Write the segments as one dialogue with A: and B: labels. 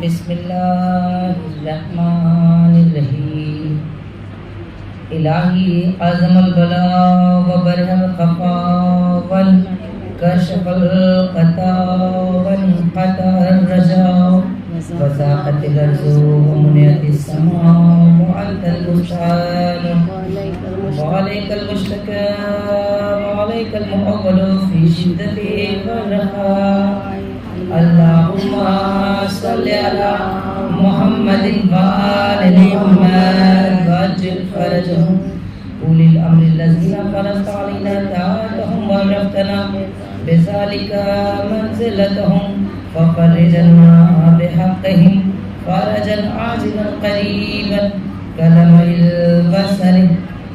A: بسم اللہ الرحمن الرحیم الہی اعظم البلا وبرہ الخفا وانکشف الخطا وانقطع الرجاء وضاقت الارض ومنعت السماء وانت المستعان وعليك المشتكى وعليك المعول في شدته والرخاء اللهم صل على محمد وآل محمد وعجل فرجهم أولي الأمر الذين فرضت علينا طاعتهم وعرفتنا بذلك منزلتهم وفرجنا بحقهم فرجا عاجلا قريبا كلمح البصر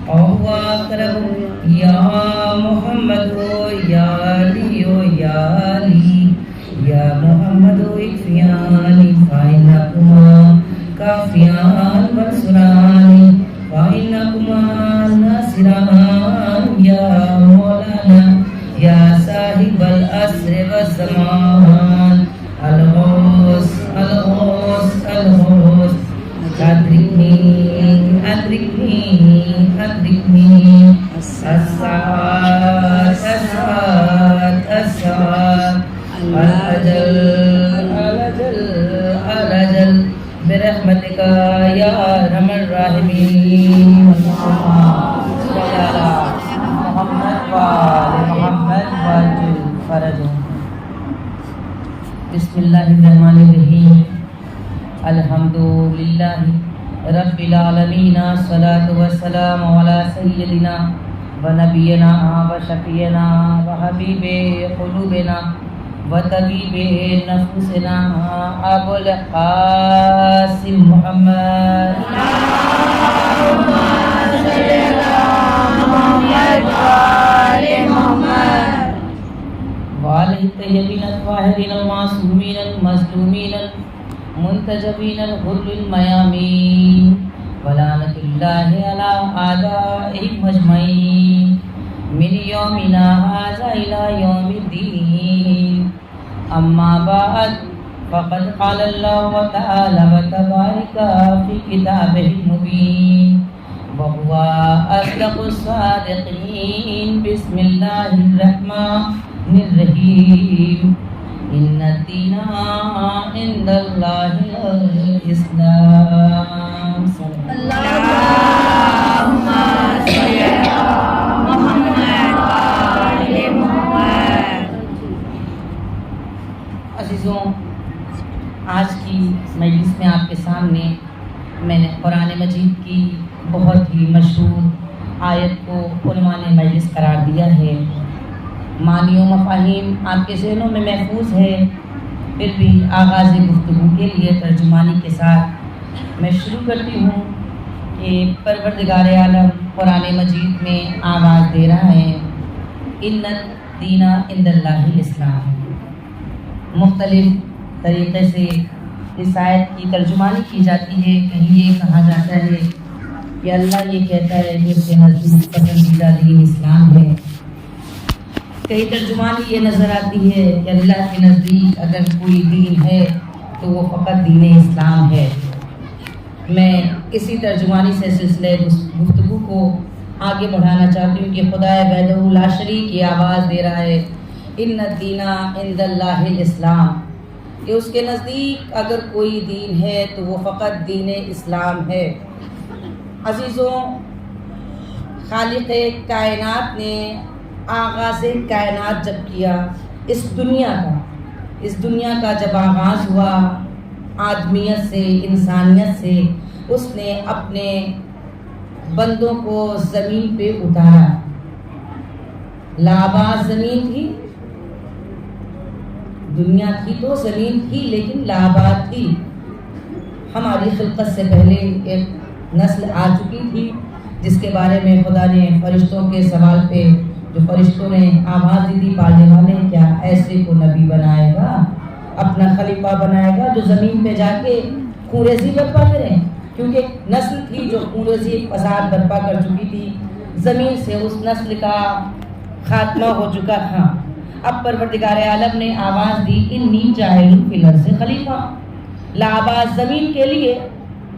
A: وهو أقرب يا محمد يا علي يا علي یا محمد اکفیانی فإنکما کافیان ونصرانی فإنکما ناصران یا مولانا یا صاحب العصر والزمان الغوث الغوث الغوث ادرکنی ادرکنی ادرکنی الساعات الساعات الساعات الأجل الأجل الأجل برحمتك يا أرحم الراحمين صل على محمد وآل محمد وعجل فرجهم بسم الله الرحمن الرحيم الحمد لله رب العالمين الصلاة والسلام على سيدنا ونبينا وشفينا وحبيب قلوبنا وطبیب نفوسنا ابو القاسم محمد اللهم صل على محمد وآل محمد وعلى الطيبين الطاهرين المعصومين المظلومين المنتجبين الغر الميامين ولعنة الله على أعدائهم أجمعين من يومنا هذا إلى يوم الدين أما بعد فقد قال الله تعالى وتبارك في كتابه المبين وهو أصدق الصادقين بسم الله الرحمن الرحيم إن الدين عند الله الإسلام اللهم صل عزیزوں، آج کی مجلس میں آپ کے سامنے میں نے قرآن مجید کی بہت ہی مشہور آیت کو عنوان مجلس قرار دیا ہے۔ معنی و مفاہیم آپ کے ذہنوں میں محفوظ ہے، پھر بھی آغاز گفتگو کے لیے ترجمانی کے ساتھ میں شروع کرتی ہوں کہ پروردگار عالم قرآن مجید میں آواز دے رہا ہے ان الدین عند اللہ الاسلام۔ مختلف طریقے سے اس آیت کی ترجمانی کی جاتی ہے۔ کہیں یہ کہا جاتا ہے کہ اللہ یہ کہتا ہے کہ اس کے نزدیک پسندیدہ دین اسلام ہے۔ کئی ترجمانی یہ نظر آتی ہے کہ اللہ کے نزدیک اگر کوئی دین ہے تو وہ فقط دین اسلام ہے۔ میں اسی ترجمانی سے سلسلے گفتگو کو آگے بڑھانا چاہتی ہوں کہ خدا وحدہ لا شریک کی آواز دے رہا ہے ان الدین عند اللہ الاسلام، کہ اس کے نزدیک اگر کوئی دین ہے تو وہ فقط دین اسلام ہے۔ عزیزوں، خالق کائنات نے آغاز کائنات جب کیا، اس دنیا کا جب آغاز ہوا آدمیت سے، انسانیت سے، اس نے اپنے بندوں کو زمین پہ اتارا۔ لاباز زمین تھی، دنیا تھی تو زمین تھی لیکن لاباد تھی۔ ہماری خلقت سے پہلے ایک نسل آ چکی تھی جس کے بارے میں خدا نے فرشتوں کے سوال پہ جو فرشتوں نے آواز دی تھی پالنے والے کیا ایسے کو نبی بنائے گا، اپنا خلیفہ بنائے گا جو زمین پہ جا کے خونریزی برپا کریں، کیونکہ نسل تھی جو خونریزی فساد برپا کر چکی تھی، زمین سے اس نسل کا خاتمہ ہو چکا تھا۔ اب پروردگار عالم نے آواز دی انی جاعل فی الارض خلیفہ، लाबाद ज़मीन के लिए,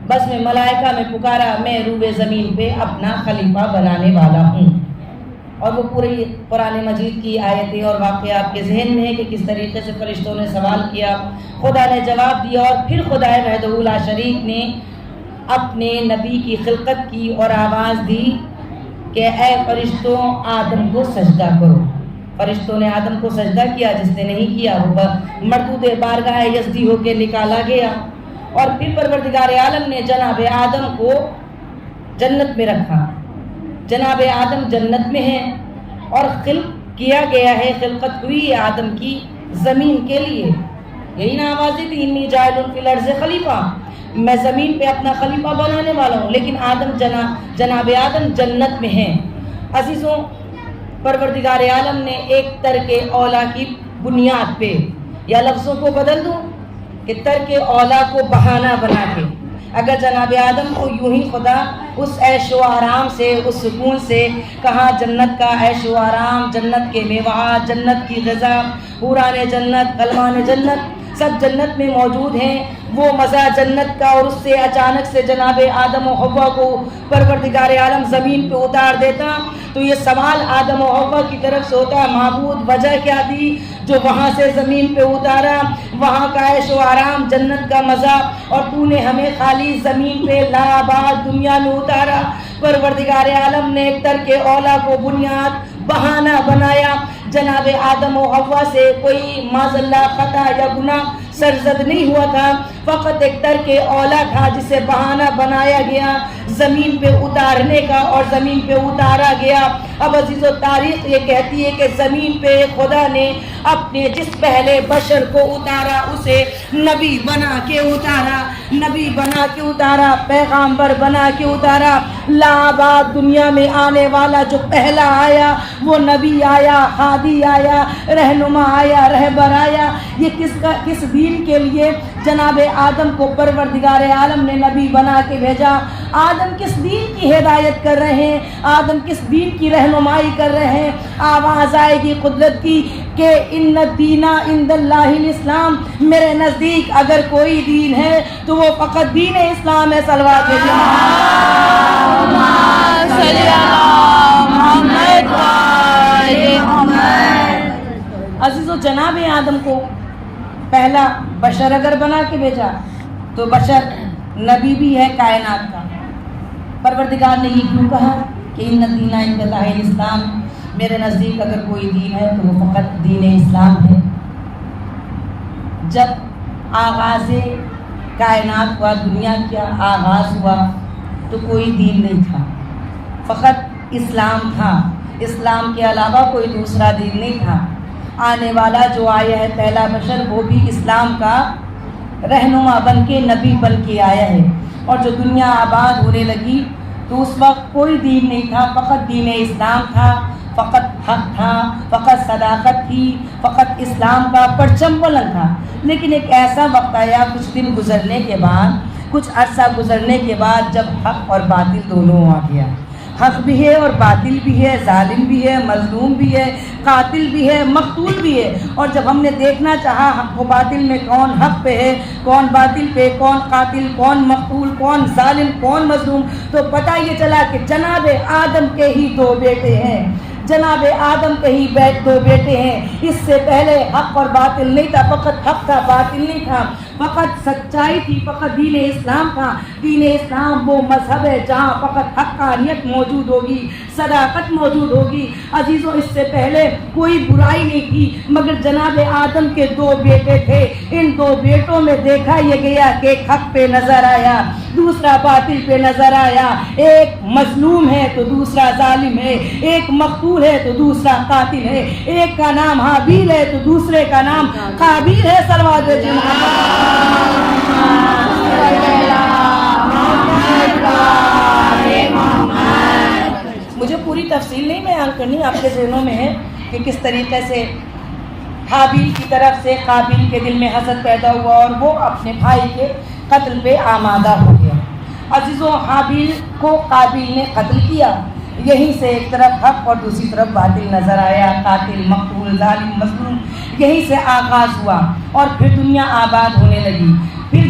A: बस मैं मलाइका में पुकारा, मैं रूबे ज़मीन पे अपना खलीफा बनाने वाला हूँ। और वो पूरी कुरान मजीद की आयतें और वाक़या आपके जहन में है कि किस तरीके से फरिश्तों ने सवाल किया, खुदा ने जवाब दिया, और फिर खुदा वहदहू ला शरीक ने अपने नबी की खिलकत की और आवाज़ दी कि ऐ फरिश्तों, आदम को सजदा करो। फरिश्तों ने आदम को सजदा किया, जिसने नहीं किया वो मरदूद बारगाह यज़दी होकर निकाला गया। और फिर परवरदिगार आलम ने जनाब आदम को जन्नत में रखा। जनाब आदम जन्नत में है और खिल्क किया गया है, खिलकत हुई है आदम की ज़मीन के लिए। यही ना आवाज़ें थी, इन्नी जाइलुन फिल अर्ज़ खलीफा, मैं ज़मीन पे अपना खलीफा बनाने वाला हूँ। लेकिन आदम जनाब आदम जन्नत में है। अजीज़ों, परवरदिगार आलम ने एक तरके औला की बुनियाद पे, या लफ्ज़ों को बदल दूँ कि तरके औला को बहाना बना के, अगर जनाब आदम को यूं ही खुदा उस ऐशो आराम से, उस सुकून से, कहा जन्नत का ऐशो आराम, जन्नत के मेवात, जन्नत की ग़िज़ा, हुरान जन्नत, गलमान जन्नत सब जन्नत में मौजूद हैं, वो मज़ा जन्नत का, और उससे अचानक से जनाब आदम और हव्वा को परवरदिगार आलम ज़मीन पे उतार देता, तो ये सवाल आदम और हव्वा की तरफ से होता, माबूद वजह क्या थी जो वहाँ से ज़मीन पे उतारा, वहाँ का ऐशो आराम, जन्नत का मज़ा, और तूने हमें खाली ज़मीन पे लाबाद दुनिया में उतारा। परवरदिगार आलम ने एक तरके औला को बुनियाद बहाना बनाया। जनाब आदम और हव्वा से कोई माज़ल्ला ख़ता या गुनाह सरजद नहीं हुआ था, फ़कत एक तरके औला था जिसे बहाना बनाया गया ज़मीन पे उतारने का, और ज़मीन पे उतारा गया। अब अजीज़ो, तारीख़ ये कहती है कि ज़मीन पे खुदा ने अपने जिस पहले बशर को उतारा उसे नबी बना के उतारा, नबी बना के उतारा, पैगाम्बर बना के उतारा। लाबाद दुनिया में आने वाला जो पहला आया वो नबी आया, हादी आया, रहनुमा आया, रहबर आया। ये किस दीन के लिए जनाब आदम को परवरदिगार आलम ने नबी बना के भेजा? आदम किस दीन की हिदायत कर रहे हैं, आदम किस दीन की रहनुमाई कर रहे हैं? आवाज़ आएगी कुदरत की कि इन्ना दीना इंदल्लाहिल इस्लाम, मेरे नज़दीक अगर कोई दीन है तो वो फ़कत दीन इस्लाम है। सलवात भेजिए। अज़ीज़ो, जनाब आदम को पहला बशर अगर बना के भेजा तो बशर नबी भी है कायनात का। परवरदिगार ने ये क्यों कहा कि इन्ना दीना इंदल्लाहिल इस्लाम, मेरे नज़दीक अगर कोई दीन है तो वो फ़कत दीन इस्लाम है। जब आगाज़ कायनात हुआ, दुनिया का आगाज़ हुआ, तो कोई दीन नहीं था, फ़कत इस्लाम था। इस्लाम के अलावा कोई दूसरा दीन नहीं था। आने वाला जो आया है पहला बशर, वो भी इस्लाम का रहनुमा बन के, नबी बन के आया है। और जो दुनिया आबाद होने लगी तो उस वक्त कोई दीन नहीं था, फ़कत दीन इस्लाम था, फ़कत हक़ था, फ़कत सदाकत थी, फ़कत इस्लाम का परचम बुलंद था। लेकिन एक ऐसा वक्त आया, कुछ दिन गुजरने के बाद, कुछ अरसा गुजरने के बाद, जब हक़ और बातिल दोनों आ गया। हक़ भी है और बातिल भी है, जालिम भी है, मज़लूम भी है, कातिल भी है, मक़तूल भी है। और जब हमने देखना चाहा हक़ व बातिल में कौन हक़ पे है, कौन बातिल पे, कौन कातिल, कौन मक़तूल, कौन जालिम, कौन मज़लूम, तो पता ये चला कि जनाब आदम के ही दो बेटे हैं, जनाब आदम के ही दो बेटे हैं। इससे पहले हक़ और बातिल नहीं था, फ़कत हक़ था, बातिल नहीं था, फ़कत सच्चाई थी, फ़कत दीन इस्लाम था। दीन इस्लाम वो मज़हब है जहाँ फ़कत हक़ानियत मौजूद होगी, सदाकत मौजूद होगी। अजीज़ों, इससे पहले कोई बुराई नहीं थी, मगर जनाब आदम के दो बेटे थे। इन दो बेटों में देखा ये गया कि एक हक़ पे नज़र आया, दूसरा बातिल पे नज़र आया। एक मज़लूम है तो दूसरा जालिम है, एक मक़तूल है तो दूसरा कातिल है, एक का नाम हाबील है तो दूसरे का नाम काबील है। सलवात भेजिए मोहम्मद। मुझे पूरी तफसील नहीं बयान करनी, आपके ज़हनों में है कि किस तरीके से हाबील की तरफ से काबिल के दिल में हसद पैदा हुआ और वो अपने भाई के कत्ल पे आमादा हो गया। अजीज़ों, हाबील को काबिल ने कत्ल किया, यहीं से एक तरफ हक़ और दूसरी तरफ बातिल नज़र आया, कातिल, मक़तूल, जालिम, मज़लूम, यहीं से आगाज़ हुआ और फिर दुनिया आबाद होने लगी। फिर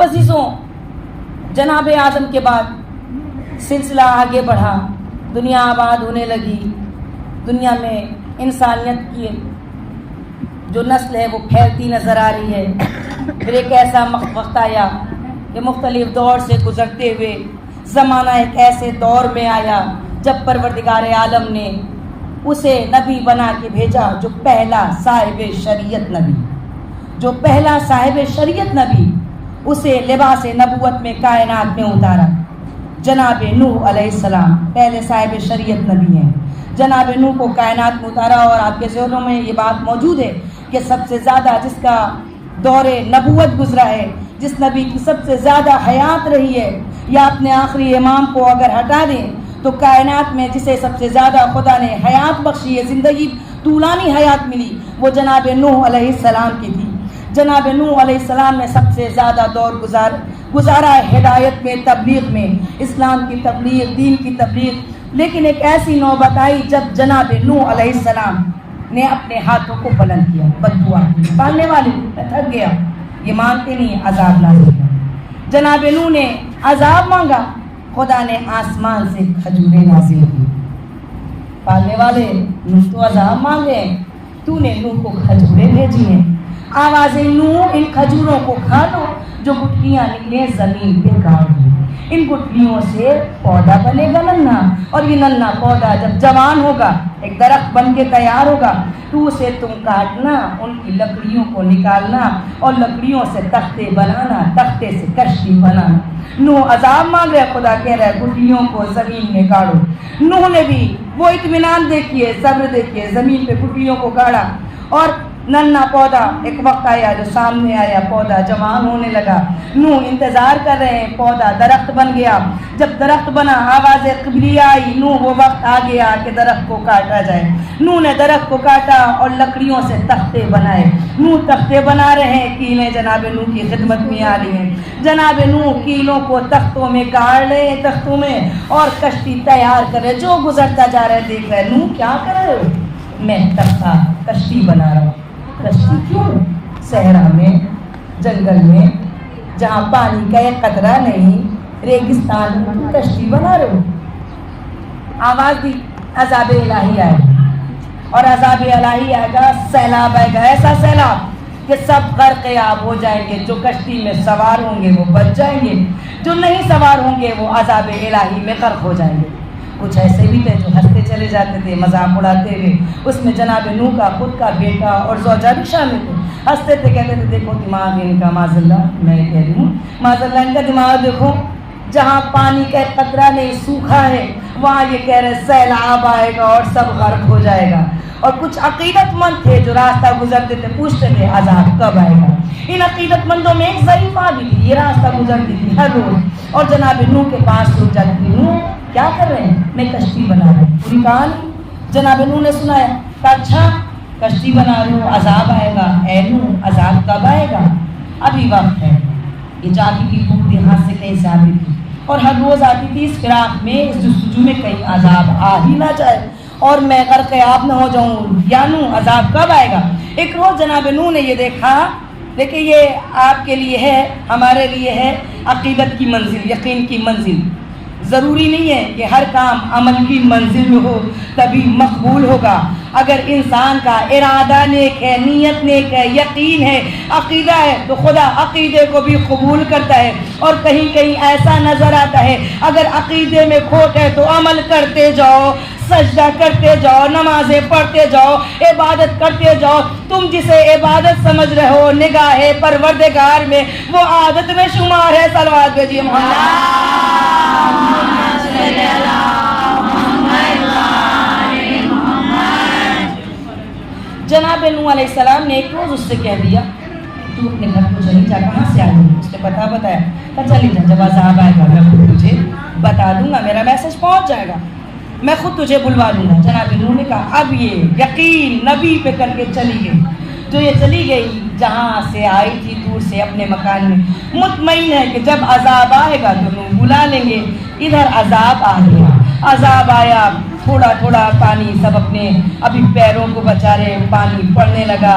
A: अब अजीज़ों, जनाब आदम के बाद सिलसिला आगे बढ़ा, दुनिया आबाद होने लगी, दुनिया में इंसानियत की जो नस्ल है वो फैलती नज़र आ रही है। फिर एक ऐसा वक्त आया कि मुख्तलिफ दौर से गुज़रते हुए ज़माना एक ऐसे दौर में आया जब परवरदिगार आलम ने उसे नबी बना के भेजा, जो पहला साहिब शरीयत नबी, जो पहला साहिब शरीयत नबी, उसे लिबास नबूवत में कायनात में उतारा। जनाब नूह अलैहिस्सलाम पहले साहिब शरीयत नबी हैं। जनाब नूह को कायनात में उतारा और आपके ज़हनों में ये बात मौजूद है कि सबसे ज़्यादा जिसका दौरे नबूवत गुजरा है, जिस नबी की सबसे ज़्यादा हयात रही है, या अपने आखिरी इमाम को अगर हटा दें तो कायनात में जिसे सबसे ज़्यादा खुदा ने हयात बख्शी है, ज़िंदगी तूलानी हयात मिली, वो जनाब नूह अलैहिस्सलाम की थी। जनाब नूह अलैहिस्सलाम ने सबसे ज़्यादा दौर गुजारा हिदायत में, तबलीग में, इस्लाम की तबलीग, दीन की तबलीग। लेकिन एक ऐसी नौबत आई जब जनाब नूह अलैहिस्सलाम ने अपने हाथों को बुलंद किया, बददुआ पालने वाले थक गया, ये मानते नहीं, अजाब नाज़िल किया। जनाब नूह ने अजाब मांगा, खुदा ने आसमान से खजूरें नाज़िल की। पालने वाले नूह तो अजाब मांगे, तूने नूह को खजूरें भेजी हैं, आवाज़ें नूह इन खजूरों को खा लो, जो गुठलियाँ निकले ज़मीन पे गाड़ दो, इन गुठलियों से पौधा बनेगा नन्हा, और ये नन्हा पौधा जब जवान होगा, एक दरख्त बन के तैयार होगा, तो उसे तुम काटना, उनकी लकड़ियों को निकालना और लकड़ियों से तख्ते बनाना, तख्ते से कश्ती बनाना। नूह अजाब मांग रहे, खुदा कह रहा है गुठलियों को ज़मीन में गाड़ो। नूह ने भी वो इत्मीनान देखिए, सब्र देखिए, ज़मीन पे गुठलियों को गाड़ा और नन्हा पौधा एक वक्त आया जो सामने आया, पौधा जवान होने लगा। नूह इंतज़ार कर रहे हैं, पौधा दरख्त बन गया। जब दरख्त बना, आवाज़ क़िबलिया आई, नूह वो वक्त आ गया कि दरख्त को काटा जाए। नूह ने दरख्त को काटा और लकड़ियों से तख्ते बनाए। नूह तख्ते बना रहे हैं, कीलें जनाब नूह की खिदमत में आ रही हैं। जनाब नूह कीलों को तख्तों में गाड़ रहे हैं, तख्तों में, और कश्ती तैयार कर रहे। जो गुजरता जा रहा है देख रहे, नूह क्या कर रहे हो? मैं तख्ता कश्ती बना रहा हूँ। कश्ती क्यों? सहरा में, जंगल में, जहाँ पानी का एक कतरा नहीं, रेगिस्तान में कश्ती बना रहे हो। आवाज़ दी, अज़ाब इलाही आएगा, और अज़ाब इलाही आएगा, सैलाब आएगा, ऐसा सैलाब कि सब गर्क़याब हो जाएंगे। जो कश्ती में सवार होंगे वो बच जाएंगे, जो नहीं सवार होंगे वो अज़ाब इलाही में गर्क हो जाएंगे। कुछ ऐसे भी थे जो हंसते चले जाते थे, मजाक उड़ाते हुए। उसमें जनाब नूह का खुद का बेटा और ज़ौजा भी शामिल थे। हंसते थे, कहते थे देखो दिमाग इनका, माज़ल्ला, मैं कह रही हूँ माज़ल्ला, इनका दिमाग देखो, जहाँ पानी का कतरा नहीं, सूखा है, वहाँ ये कह रहे सैलाब आएगा और सब गर्क हो जाएगा। और कुछ अकीदतमंद थे जो रास्ता गुजरते थे, पूछते थे अज़ाब कब आएगा। इन अकीदतमंदों में एक ज़ईफ़ा भी थी, ये रास्ता गुजरती थी हर रोज़, और जनाब नूह के पास रुक जाती थी। नूह क्या कर रहे हैं? मैं कश्ती बना रहा हूँ। पूरी कहानी जनाब नूह ने सुनाया। कहा अच्छा कश्ती बना रहे हो, अजाब आएगा। ऐ नूह, अजाब कब आएगा? अभी वक्त है। ये जाती थी दूर देहात से कहीं से आती थी, और हर रोज़ आती थी इस फिराक में, इस जस्तुजू में कहीं अजाब आ ही ना जाए और मैं गर्क़याब न हो जाऊँ। या नूह अजाब कब आएगा? एक रोज़ जनाब नूह ने ये देखा, देखिए ये आपके लिए है, हमारे लिए है अक़ीदत की मंजिल, यकीन की मंजिल। ज़रूरी नहीं है कि हर काम अमल की मंजिल में हो तभी मकबूल होगा। अगर इंसान का इरादा नेक है, नीयत नेक है, यकीन है, अक़ीदा है, तो खुदा अक़ीदे को भी कबूल करता है। और कहीं कहीं ऐसा नज़र आता है, अगर अक़ीदे में खोट है तो अमल करते जाओ, सजदा करते जाओ, नमाज़ें पढ़ते जाओ, इबादत करते जाओ। तुम जिसे इबादत समझ रहे हो, निगाहे परवरदिगार में वो आदत में शुमार है। सलवात भेजिए जनाब नूह अलैहिस्सलाम ने एक रोज़ उससे कह दिया तू अपने घर को चली जा। कहाँ से आई? उसने बताया, कहा चली जा, जब अज़ाब आएगा मैं खुद तुझे बता दूंगा, मेरा मैसेज पहुँच जाएगा, मैं खुद तुझे बुलवा लूँगा। जनाब नूह ने कहा अब ये यकीन नबी पे करके चली गई। जो ये चली गई जहाँ से आई थी दूर से अपने मकान में, मुतमईन है कि जब अज़ाब आएगा तो नूह बुला लेंगे। इधर अज़ाब आ गया, अज़ाब आया, थोड़ा थोड़ा पानी, सब अपने अभी पैरों को बचा रहे, पानी पड़ने लगा,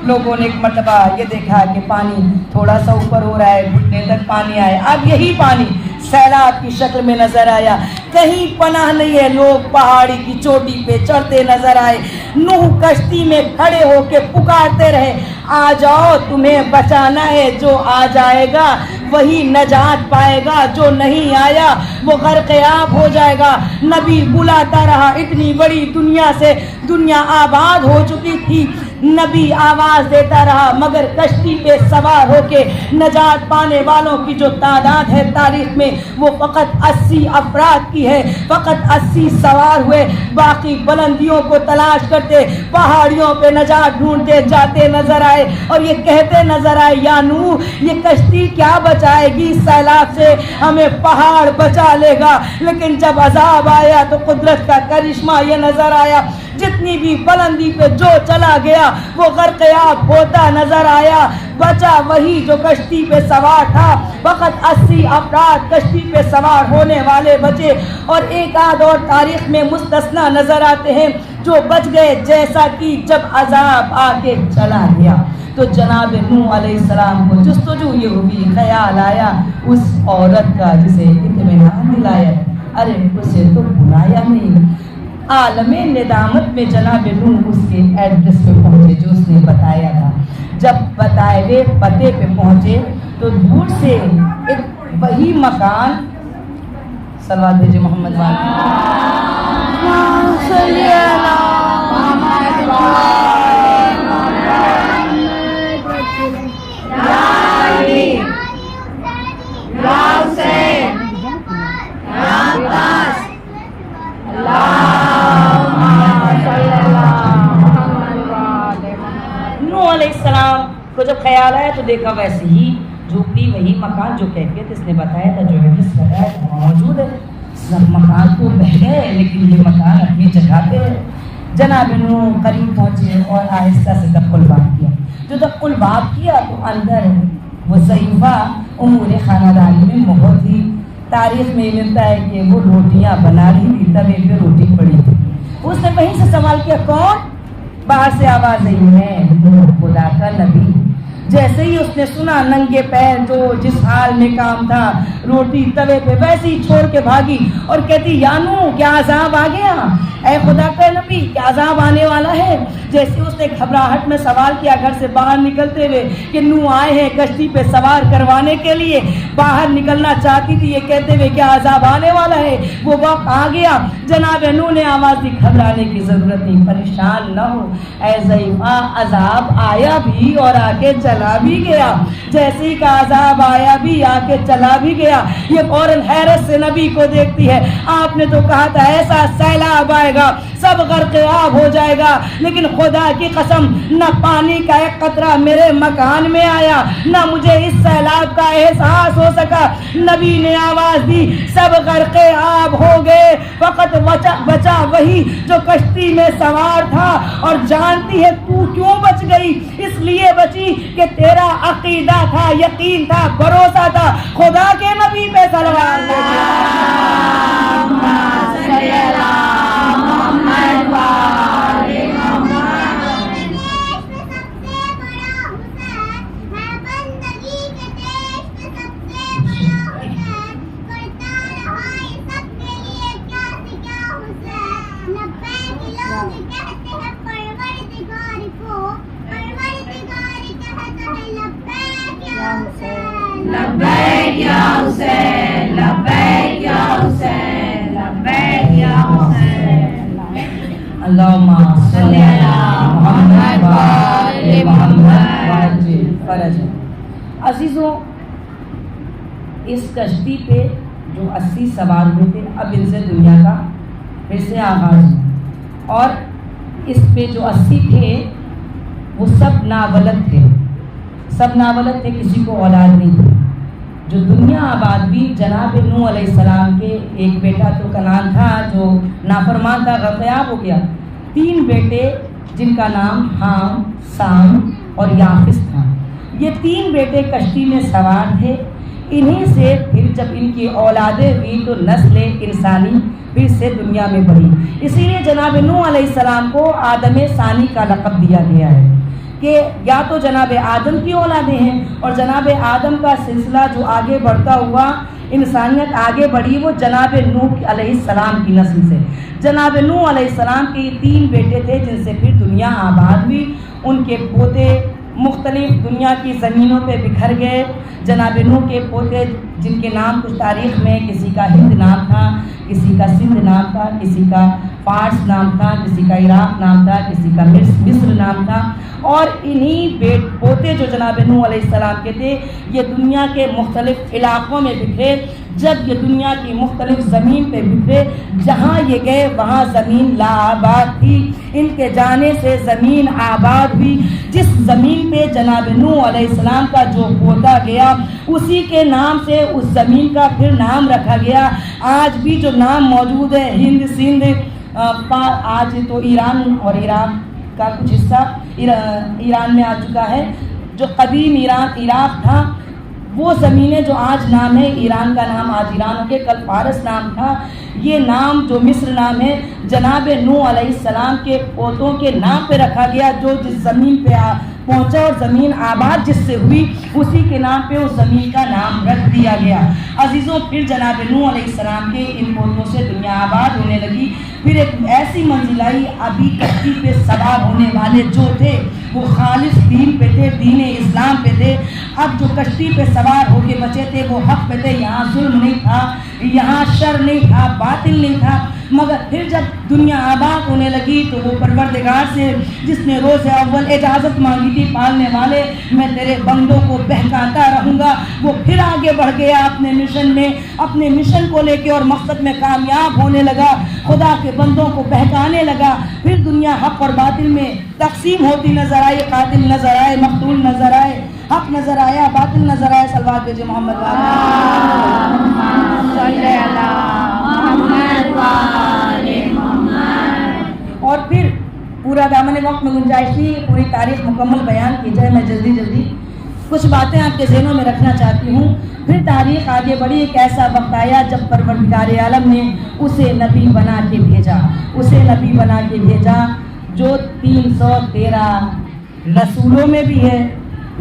B: لوگوں نے ایک مرتبہ یہ دیکھا کہ پانی تھوڑا سا اوپر ہو رہا ہے، گھٹنے تک پانی آئے، اب یہی پانی سیلاب کی شکل میں نظر آیا، کہیں پناہ نہیں ہے، لوگ پہاڑی کی چوٹی پہ چڑھتے نظر آئے، نوح کشتی میں کھڑے ہو کے پکارتے رہے، آ جاؤ تمہیں بچانا ہے، جو آ جائے گا وہی نجات پائے گا، جو نہیں آیا وہ غرق آب ہو جائے گا۔ نبی بلاتا رہا، اتنی بڑی دنیا سے دنیا آباد ہو چکی تھی، نبی آواز دیتا رہا، مگر کشتی پہ سوار ہو کے نجات پانے والوں کی جو تعداد ہے تاریخ میں وہ فقط 80 افراد کی ہے، فقط 80 سوار ہوئے، باقی بلندیوں کو تلاش کرتے پہاڑیوں پہ نجات ڈھونڈتے جاتے نظر آئے اور یہ کہتے نظر آئے، یا نوح یہ کشتی کیا بچائے گی سیلاب سے، ہمیں پہاڑ بچا لے گا۔ لیکن جب عذاب آیا تو قدرت کا کرشمہ یہ نظر آیا، جتنی بھی بلندی پہ جو چلا گیا وہ غرق آب ہوتا نظر آیا، بچا وہی جو کشتی پہ سوار تھا، فقط 80 افراد کشتی پہ سوار ہونے والے بچے، اور ایک آدھ اور تاریخ میں مستثنا نظر آتے ہیں جو بچ گئے، جیسا کہ جب عذاب آ کے چلا گیا تو جناب نوح علیہ السلام کو جستجو یہ ہوئی، خیال آیا اس عورت کا جسے اطمینان دلایا، ارے اسے تو بلایا نہیں۔ عالم ندامت میں جناب نوح اس کے ایڈریس پہ پہنچے جو اس نے بتایا تھا، جب بتائے ہوئے پتے پہ پہنچے تو دور سے ایک وہی مکان، صلوات بھیجے محمد نوح علیہ السلام کو جب خیال آیا تو دیکھا ویسے ہی جھوپڑی وہی مکان جو کیفیت اس نے بتایا تھا، جو ایڈریس بتایا تھا وہ موجود ہے، سب مکان تو بہ گئے لیکن یہ مکان اپنی جگہ پہ ہے۔ جناب نوح قریب پہنچے اور آہستہ سے دخل باب کیا، جو دخل باب کیا تو اندر وہ صحیفہ امور خاندانی میں بہت ہی تاریخ میں ملتا ہے کہ وہ روٹیاں بنا رہی تھی، توے پہ روٹی پڑی تھی، اس نے وہیں سے سوال کیا کون؟ باہر سے آواز آئی، میں خدا کا نبی۔ جیسے ہی اس نے سنا ننگے پیر جو جس حال میں کام تھا روٹی توے پہ ویسے ہی چھوڑ کے بھاگی اور کہتی، یا نوح کیا عذاب آ گیا؟ اے خدا کا نبی کیا عذاب آنے والا ہے؟ جیسے اس نے گھبراہٹ میں سوال کیا گھر سے باہر نکلتے ہوئے کہ نوح آئے ہیں کشتی پہ سوار کروانے کے لیے، باہر نکلنا چاہتی تھی یہ کہتے ہوئے کیا عذاب آنے والا ہے، وہ وقت آ گیا۔ جناب نوح نے آواز دی، گھبرانے کی ضرورت نہیں، پریشان نہ ہو اے ضعیفہ، عذاب آیا بھی اور آ کے چلا بھی گیا، جیسے ہی کا عذاب آیا بھی آ کے چلا بھی گیا۔ یہ فوراً حیرت سے نبی کو دیکھتی ہے، آپ نے تو کہا تھا ایسا سیلاب آئے گا سب غرق آب ہو جائے گا، لیکن خدا کی قسم نہ پانی کا ایک قطرہ میرے مکان میں آیا، نہ مجھے اس سیلاب کا احساس ہو سکا۔ نبی نے آواز دی، سب غرق آب ہو گئے، فقط بچا وہی جو کشتی میں سوار تھا، اور جانتی ہے تو کیوں بچ گئی؟ اس لیے بچی کہ تیرا عقیدہ تھا، یقین تھا، بھروسہ تھا خدا کے نبی پہ صلوات
C: لبیک یا حسین، لبیک یا حسین، لبیک یا حسین۔
B: اللہم صلی علی محمد و آل محمد وعجل فرجہ۔ عزیزوں، اس کشتی پہ جو 80 سوار ہوئے تھے، اب ان سے دنیا کا پھر سے آغاز ہوا، اور اس پہ جو 80 تھے وہ سب ناولد تھے، سب ناولد تھے، کسی کو اولاد نہیں تھی۔ جو دنیا آباد بھی جناب نوح علیہ السلام کے ایک بیٹا تو کنعان تھا جو نافرمان تھا، غرقیاب ہو گیا، 3 بیٹے جن کا نام حام، سام اور یافس تھا۔ یہ 3 بیٹے کشتی میں سوار تھے، انہی سے پھر جب ان کی اولادیں ہوئی تو نسل انسانی پھر سے دنیا میں بڑھی. اسی لیے جناب نوح علیہ السلام کو آدم ثانی کا لقب دیا گیا ہے کہ یا تو جناب آدم کی اولادیں ہیں، اور جناب آدم کا سلسلہ جو آگے بڑھتا ہوا انسانیت آگے بڑھی وہ جناب نوح علیہ السلام کی نسل سے. جناب نوح علیہ السلام کے یہ 3 بیٹے تھے جن سے پھر دنیا آباد ہوئی. ان کے پوتے مختلف دنیا کی زمینوں پہ بکھر گئے. جناب نوح کے پوتے جن کے نام کچھ تاریخ میں کسی کا ہند نام تھا، کسی کا سندھ نام تھا، کسی کا فارس نام تھا، کسی کا عراق نام تھا، کسی کا مصر نام تھا. اور انہی پوتے جو جناب نوح علیہ السلام کے تھے یہ دنیا کے مختلف علاقوں میں بکھرے. جب یہ دنیا کی مختلف زمین پہ بکھرے، جہاں یہ گئے وہاں زمین لا آباد تھی. ان کے جانے سے زمین آباد ہوئی. جس زمین پہ جناب نوح علیہ السلام کا جو پوتا گیا اسی کے نام سے اس زمین کا پھر نام رکھا گیا. آج بھی جو نام موجود ہے ہند، سندھ، آج تو ایران اور عراق کا کچھ حصہ ایران میں آ چکا ہے. جو قدیم عراق تھا وہ زمینیں جو آج نام ہے ایران کا نام آج ایران ہو کے کل فارس نام تھا. یہ نام جو مصر نام ہے جناب نوح علیہ السلام کے پوتوں کے نام پہ رکھا گیا. جو جس زمین پہ پہنچا اور زمین آباد جس سے ہوئی اسی کے نام پہ اس زمین کا نام رکھ دیا گیا. عزیزوں پھر جناب نوح علیہ السلام کے ان پوتوں سے دنیا آباد ہونے لگی. پھر ایک ایسی منزل آئی، ابھی کشتی پہ سوار ہونے والے جو تھے وہ خالص دین پہ تھے، دین اسلام پہ تھے. اب جو کشتی پہ سوار ہو کے بچے تھے وہ حق پہ تھے. یہاں ظلم نہیں تھا، یہاں شر نہیں تھا، باطل نہیں تھا. مگر پھر جب دنیا آباد ہونے لگی تو وہ پروردگار سے جس نے روز اول اجازت مانگی تھی پالنے والے میں تیرے بندوں کو بہکاتا رہوں گا، وہ پھر آگے بڑھ گیا اپنے مشن میں، اپنے مشن کو لے کے اور مقصد میں کامیاب ہونے لگا. خدا کے بندوں کو بہکانے لگا. پھر دنیا حق اور باطل میں تقسیم ہوتی نظر آئی. قاتل نظر آئے، مقتول نظر آئے، حق نظر آیا، باطل نظر آیا. صلوات بھیجے محمد اور پھر پورا دامن وقت میں گنجائش تھی پوری تاریخ مکمل بیان کی جائے. میں جلدی کچھ باتیں آپ کے ذہنوں میں رکھنا چاہتی ہوں. پھر تاریخ آگے بڑھی. ایک ایسا وقت آیا جب پروردگار عالم نے اسے نبی بنا کے بھیجا جو 313 رسولوں میں بھی ہے،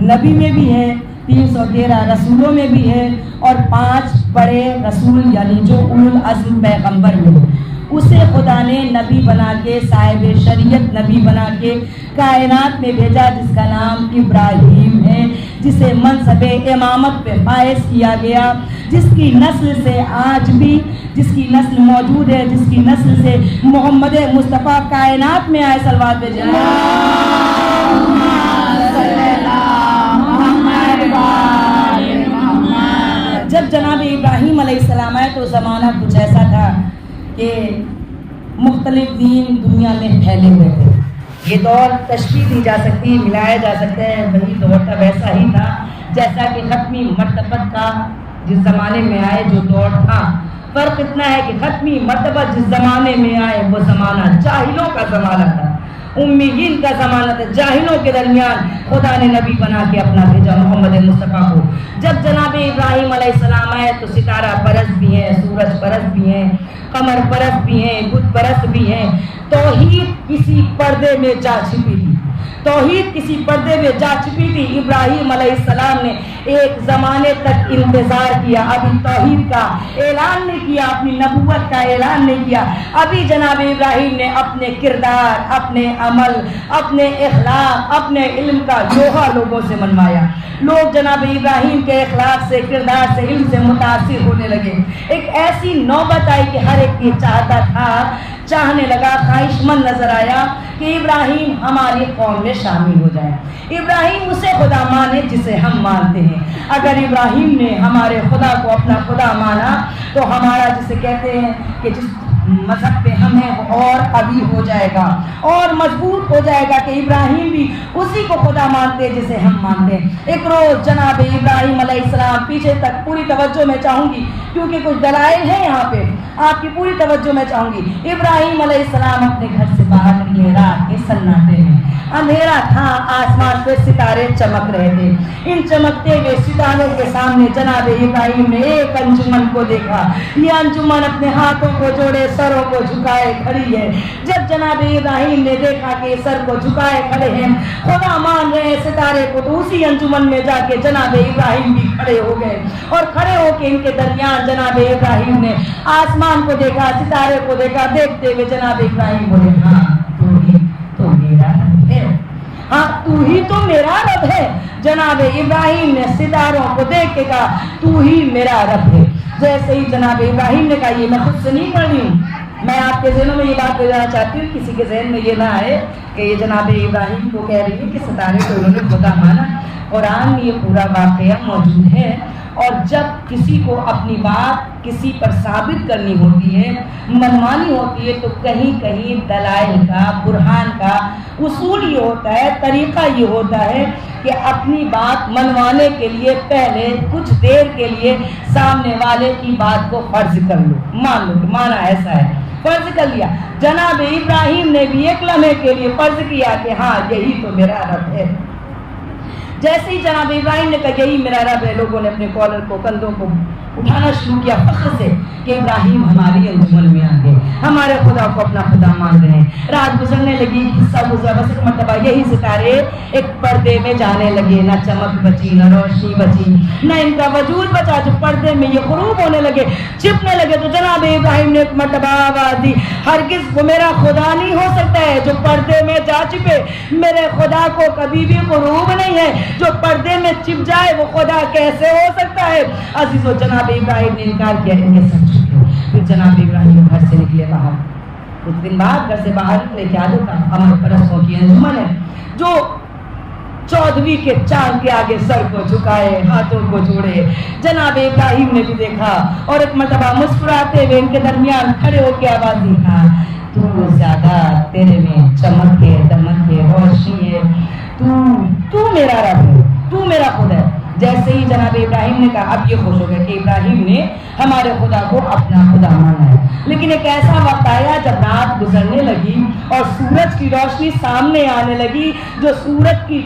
B: نبی میں بھی ہے، 313 رسولوں میں بھی ہے، اور 5 بڑے رسول یعنی جو اولو العزم پیغمبر میں اسے خدا نے نبی بنا کے، صاحب شریعت نبی بنا کے کائنات میں بھیجا جس کا نام ابراہیم ہے، جسے منصب امامت پہ فائز کیا گیا، جس کی نسل سے آج بھی جس کی نسل موجود ہے، جس کی نسل سے محمد مصطفیٰ کائنات میں آئے. صلوات بھیجے. جب جناب ابراہیم علیہ السلام آئے تو زمانہ کچھ ایسا تھا کہ مختلف دین دنیا میں پھیلے ہوئے تھے. یہ دور تشبیہ دی جا سکتی، ملایا جا سکتا ہے. وہی دور تھا، ویسا ہی تھا جیسا کہ ختمی مرتبت کا جس زمانے میں آئے جو دور تھا. فرق اتنا ہے کہ ختمی مرتبت جس زمانے میں آئے وہ زمانہ جاہلوں کا زمانہ تھا، امیین کا زمانہ تھا. جاہلوں کے درمیان خدا نے نبی بنا کے اپنا بھیجا محمد مصطفیٰ کو. جب جناب ابراہیم علیہ السلام آئے تو ستارہ پرست بھی ہیں، سورج پرست بھی ہیں، قمر پرست بھی ہیں، بت پرست بھی ہیں. توحید کسی پردے میں جا چھپی تھی، توحید کسی پردے میں جا چھپی تھی. ابراہیم علیہ السلام نے ایک زمانے تک انتظار کیا، ابھی توحید کا اعلان نہیں کیا، اپنی نبوت کا اعلان نہیں کیا. ابھی جناب ابراہیم نے اپنے کردار، اپنے عمل، اپنے اخلاق، اپنے علم کا لوہا لوگوں سے منوایا. لوگ جناب ابراہیم کے اخلاق سے، کردار سے، علم سے متاثر ہونے لگے. ایک ایسی نوبت آئی کہ ہر ایک یہ چاہتا تھا، چاہنے لگا، خواہش مند نظر آیا کہ ابراہیم ہماری قوم میں شامل ہو جائے. ابراہیم اسے خدا مانے جسے ہم مانتے ہیں. اگر ابراہیم نے ہمارے خدا کو اپنا خدا مانا تو ہمارا جسے کہتے ہیں کہ جس مذہب پہ ہم ہیں وہ اور قوی ہو جائے گا اور مضبوط ہو جائے گا کہ ابراہیم بھی اسی کو خدا مانتے جسے ہم مانتے ہیں. ایک روز جناب ابراہیم علیہ السلام، پیچھے تک پوری توجہ میں چاہوں گی کیونکہ کچھ دلائل ہیں یہاں پہ، آپ کی پوری توجہ میں چاہوں گی. ابراہیم علیہ السلام اپنے گھر سے باہر نکلے رات کے سناٹے میں. अंधेरा था, आसमान पे सितारे चमक रहे थे। इन चमकते हुए सितारों के सामने जनाब इब्राहिम ने एक अंजुमन को देखा। ये अंजुमन अपने हाथों को जोड़े, सरों को झुकाए खड़ी है। जब जनाब इब्राहिम ने देखा कि सर को झुकाए खड़े हैं, खुदा मान रहे हैं सितारे को, तो उसी अंजुमन में जाके जनाब इब्राहिम भी खड़े हो गए और खड़े होकर इनके दरमियान जनाब इब्राहिम ने आसमान को देखा, सितारे को देखा। देखते हुए जनाब इब्राहिम बोले, हाँ तू ही तो मेरा रब है, हाँ तू ही तो मेरा रब है। जनाब इब्राहिम ने सितारों को देख के कहा, तू ही मेरा रब है। जैसे ही जनाब इब्राहिम ने कहा, ये मैं खुद से नहीं कर रही हूँ, मैं आपके ज़हनों में ये बात ले जाना चाहती हूँ, किसी के ज़हन में ये ना आए कि ये जनाब इब्राहिम को कह रही है कि सितारे को उन्होंने खुदा माना। कुरान में ये पूरा वाक़या मौजूद है। और जब किसी को अपनी बात किसी पर साबित करनी होती है, मनमानी होती है, तो कहीं कहीं दलाइल का, बुरहान का उसूल ये होता है, तरीक़ा ये होता है कि अपनी बात मनवाने के लिए पहले कुछ देर के लिए सामने वाले की बात को फ़र्ज कर लो, मान लो कि माना ऐसा है, फ़र्ज कर लिया। जनाब इब्राहिम ने भी एक लम्हे के लिए फ़र्ज किया कि हाँ यही तो मेरा रब है। जैसे ही जनाब इब्राहिम ने कहा यही मेरा रब है, लोगों ने अपने कॉलर को, कंधों को उठाना शुरू किया फख्र से कि इब्राहिम हमारी अंजुमन में आ गए, हमारे खुदा को अपना खुदा मान रहे हैं। रात गुजरने लगी, हिस्सा गुजरा, बस एक मरतबा यही सितारे एक पर्दे में जाने लगे, ना चमक बची, ना रोशनी बची, ना इनका वजूद बचा। जो पर्दे में ये ग़ुरूब होने लगे, छिपने लगे, तो जनाब इब्राहिम ने एक मरतबा आवाज़ दी, हरगिज़ वो मेरा खुदा नहीं हो सकता है जो पर्दे में जा छिपे। मेरे खुदा को कभी भी ग़ुरूब नहीं है, जो पर्दे में छिप जाए वो खुदा कैसे हो सकता है। अजीज़ो, जनाब इब्राहिम ने इनकार किया, इनके सच झूठे। फिर जनाब इब्राहिम घर से निकले बाहर। कुछ दिन बाद घर से बाहर निकले, क्या देखा, अमर परस्तों की अंजुमन है जो 14वीं के चांद के आगे सर को झुकाए, हाथों को जोड़े। जनाब इब्राहिम ने भी देखा और एक मरतबा मुस्कुराते हुए इनके दरमियान खड़े होकर आवाज़ दी, हाँ तू ज़्यादा, तेरे में चमक है, दमक है, रोशनी है, तू मेरा रब है, तू मेरा खुदा है। जैसे ही जनाब इब्राहिम ने कहा, अब ये खुश हो गए कि इब्राहिम ने हमारे खुदा को अपना खुदा माना है। लेकिन एक ऐसा वक्त आया जब रात गुजरने लगी और सूरज की रोशनी सामने आने लगी। जो सूरज की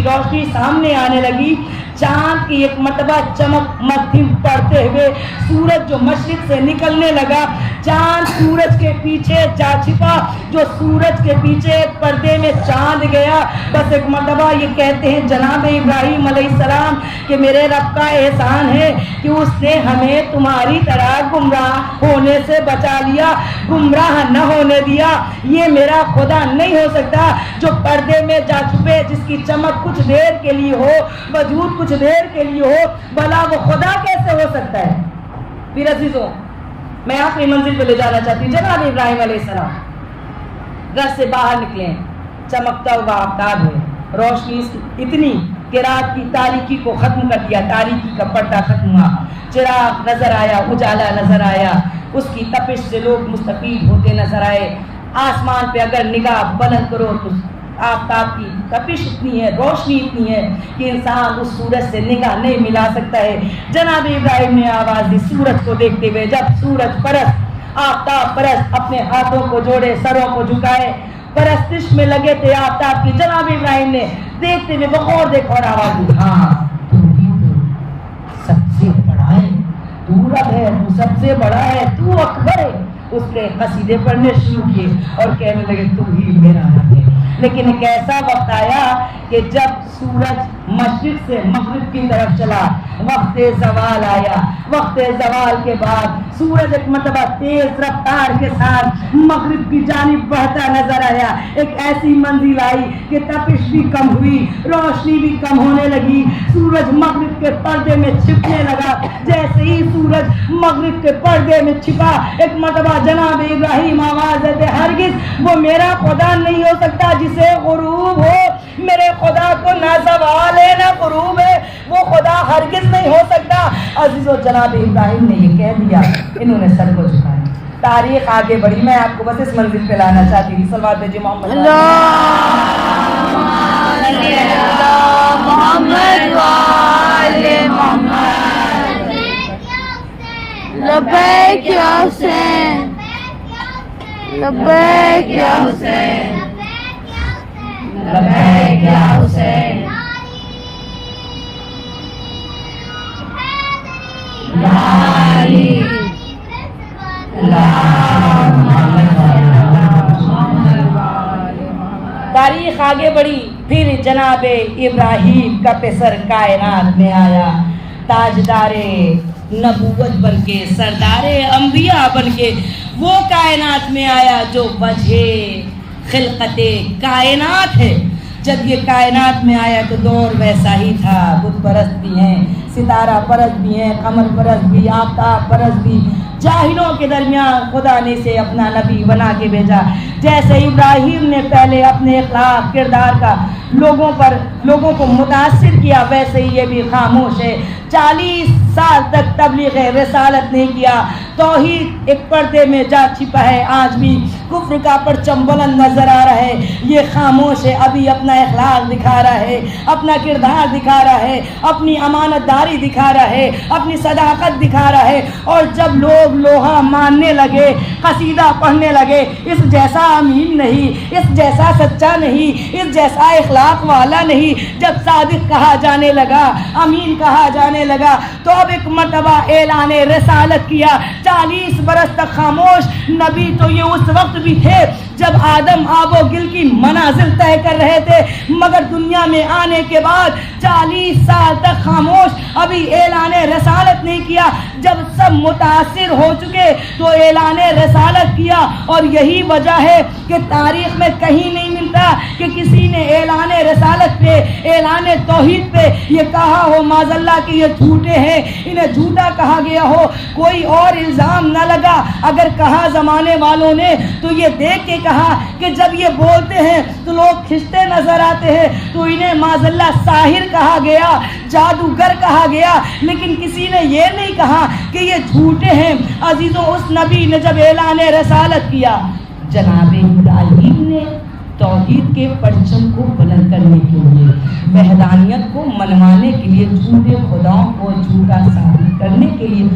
B: रोशनी सामने आने लगी, चांद की एक मरतबा चमक मध्यम पड़ते हुए सूरज जो मशरिक से निकलने लगा, चांद सूरज के पीछे जा छिपा। जो सूरज के पीछे पर्दे में चांद गया, बस एक मरतबा ये कहते हैं जनाब इब्राहिम अलैहिस्सलाम कि मेरे रब का एहसान है कि उसने हमें तुम्हारी तरह गुमराह होने से बचा लिया, गुमराह न होने दिया। ये मेरा खुदा नहीं हो सकता जो पर्दे में जा छुपे, जिसकी चमक कुछ देर के लिए हो, वजूद कुछ देर के लिए हो, भला वो खुदा कैसे हो सकता है। फिर अजीजों, मैं आखिरी मंजिल पे ले जाना चाहती हूँ। जनाब इब्राहिम अलैहिस्सलाम घर से बाहर निकले, चमकता हुआ आफ्ताब है, रोशनी इतनी कि रात की तारीकी को ख़त्म कर दिया, तारीकी का पर्दा खत्म हुआ, चिराग नजर आया, उजाला नजर आया, उसकी तपिश से लोग मुस्तफ़ीद होते नजर आए। आसमान पे अगर निगाह बुलंद करो तो आफ्ताब की तपिश इतनी है, रोशनी इतनी है कि इंसान उस सूरज से निगाह नहीं मिला सकता है। जनाब इब्राहिम ने आवाज़ दी सूरज को देखते हुए, जब सूरज परस्त, आफ्ताब परस्त अपने हाथों को जोड़े, सरों को झुकाए, परस्तिश में लगे थे आफ्ताब की। जनाब इब्राहिम ने देखते हुए बगौर देखा और आवाज़ दी, हाँ तू ही तो सबसे बड़ा है, तू रब है, तू सबसे बड़ा है, तू अकबर है। उसके कसीदे पढ़ने शुरू किए और कहने लगे तू ही मेरा रब है। लेकिन एक ऐसा वक्त आया कि जब सूरज मशरिक से मगरिब की तरफ चला, वक्त ज़वाल आया। वक्त ज़वाल के बाद सूरज एक मरतबा तेज रफ्तार के साथ मगरिब की जानिब बढ़ता नजर आया। एक ऐसी मंजिल आई कि तपिश भी कम हुई, रोशनी भी कम होने लगी, सूरज मगरिब के पर्दे में छिपने लगा। जैसे ही सूरज मगरिब के पर्दे में छिपा, एक मरतबा जनाब इब्राहिम आवाज़ देते, हरगिज़ वो मेरा खुदा नहीं हो सकता जिसे गुरूब हो। मेरे खुदा को ना ज़वाल है ना गुरूब है, वो खुदा हरगिज़ नहीं हो सकता। अजीज़ो, जनाब इब्राहिम ने ये कह दिया, इन्होंने सर को झुकाया। तारीख आगे बढ़ी, मैं आपको बस इस मंजिल पे लाना चाहती थी। सल्लल्लाहु अलैहि मोहम्मद
C: लब्बैक या हुसैन, लब्बैक या हुसैन, लबैक या हुसैन
B: तारीख आगे बढ़ी, फिर जनाबे इब्राहिम का पेसर कायनात में आया, ताजदारे नबूवत बनके, सरदारे अंबिया बनके वो कायनात में आया जो वजह खिलकते कायनात है। जब ये कायनात में आया तो दौर वैसा ही था, बुत परस्त भी हैं, सितारा परस्त भी हैं, कमर परस्त भी, आफ्ताब परस्त भी। जाहिलों के दरमियान खुदा ने इसे अपना नबी बना के भेजा। जैसे इब्राहिम ने पहले अपने अखलाक किरदार का लोगों को मुतासिर किया, वैसे ही ये भी खामोश है। 40 साल तक तबलीग रिसालत नहीं किया, तौहीद एक पर्दे में जा छिपा है, आज भी कुफ्र का परचम बुलंद नजर आ रहा है। ये खामोश है, अभी अपना अखलाक दिखा रहा है, अपना किरदार दिखा रहा है, अपनी अमानतदारी दिखा रहा है, अपनी सदाकत दिखा रहा है। और जब लोग लोहा मानने लगे, कसीदा पढ़ने लगे, इस जैसा अमीन नहीं, इस जैसा सच्चा नहीं, इस जैसा इखलाक वाला नहीं, जब सादिक कहा जाने लगा, अमीन कहा जाने लगा, तो अब एक मर्तबा ऐलान रिसालत किया। 40 बरस तक खामोश नबी तो ये उस वक्त भी थे जब आदम आबो गिल की मनाजिल तय कर रहे थे, मगर दुनिया में आने के बाद 40 साल तक खामोश, अभी ऐलान रिसालत नहीं किया। जब सब मुतासिर हो चुके तो ऐलान रिसालत किया। और यही वजह है कि तारीख में कहीं नहीं मिलता कि किसी ने ऐलान रिसालत पे, ऐलान तौहीद पे ये कहा हो माज़ल्लाह कि ये झूठे हैं, इन्हें झूठा कहा गया हो, कोई और इल्ज़ाम न लगा। अगर कहा ज़माने वालों ने तो ये देख के कहा कि जब ये बोलते हैं तो लोग खिंचते नजर आते हैं, तो इन्हें माज़ल्लाह साहिर कहा गया, जादूगर कहा गया, लेकिन किसी ने ये नहीं कहा कि ये झूठे हैं। अजीजों, उस नबी ने जब ऐलान रिसालत किया, जनाब इब्राहिम ने तौहीद के परचम को बुलंद करने के लिए, वहदानियत को मनवाने के लिए, झूठे खुदाओं को झूठा साबित करने के लिए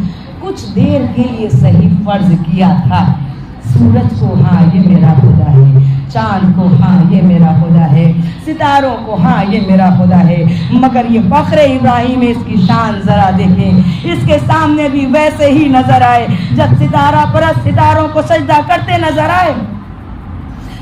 B: कुछ देर के लिए सही फर्ज किया था। सूरज को हाँ ये मेरा खुदा है, चांद को हाँ ये मेरा खुदा है, सितारों को हाँ ये मेरा खुदा है। मगर ये फख्र इब्राहिम है, इसकी शान जरा देखें, इसके सामने भी वैसे ही नजर आए जब सितारा परस्त सितारों को सजदा करते नजर आए।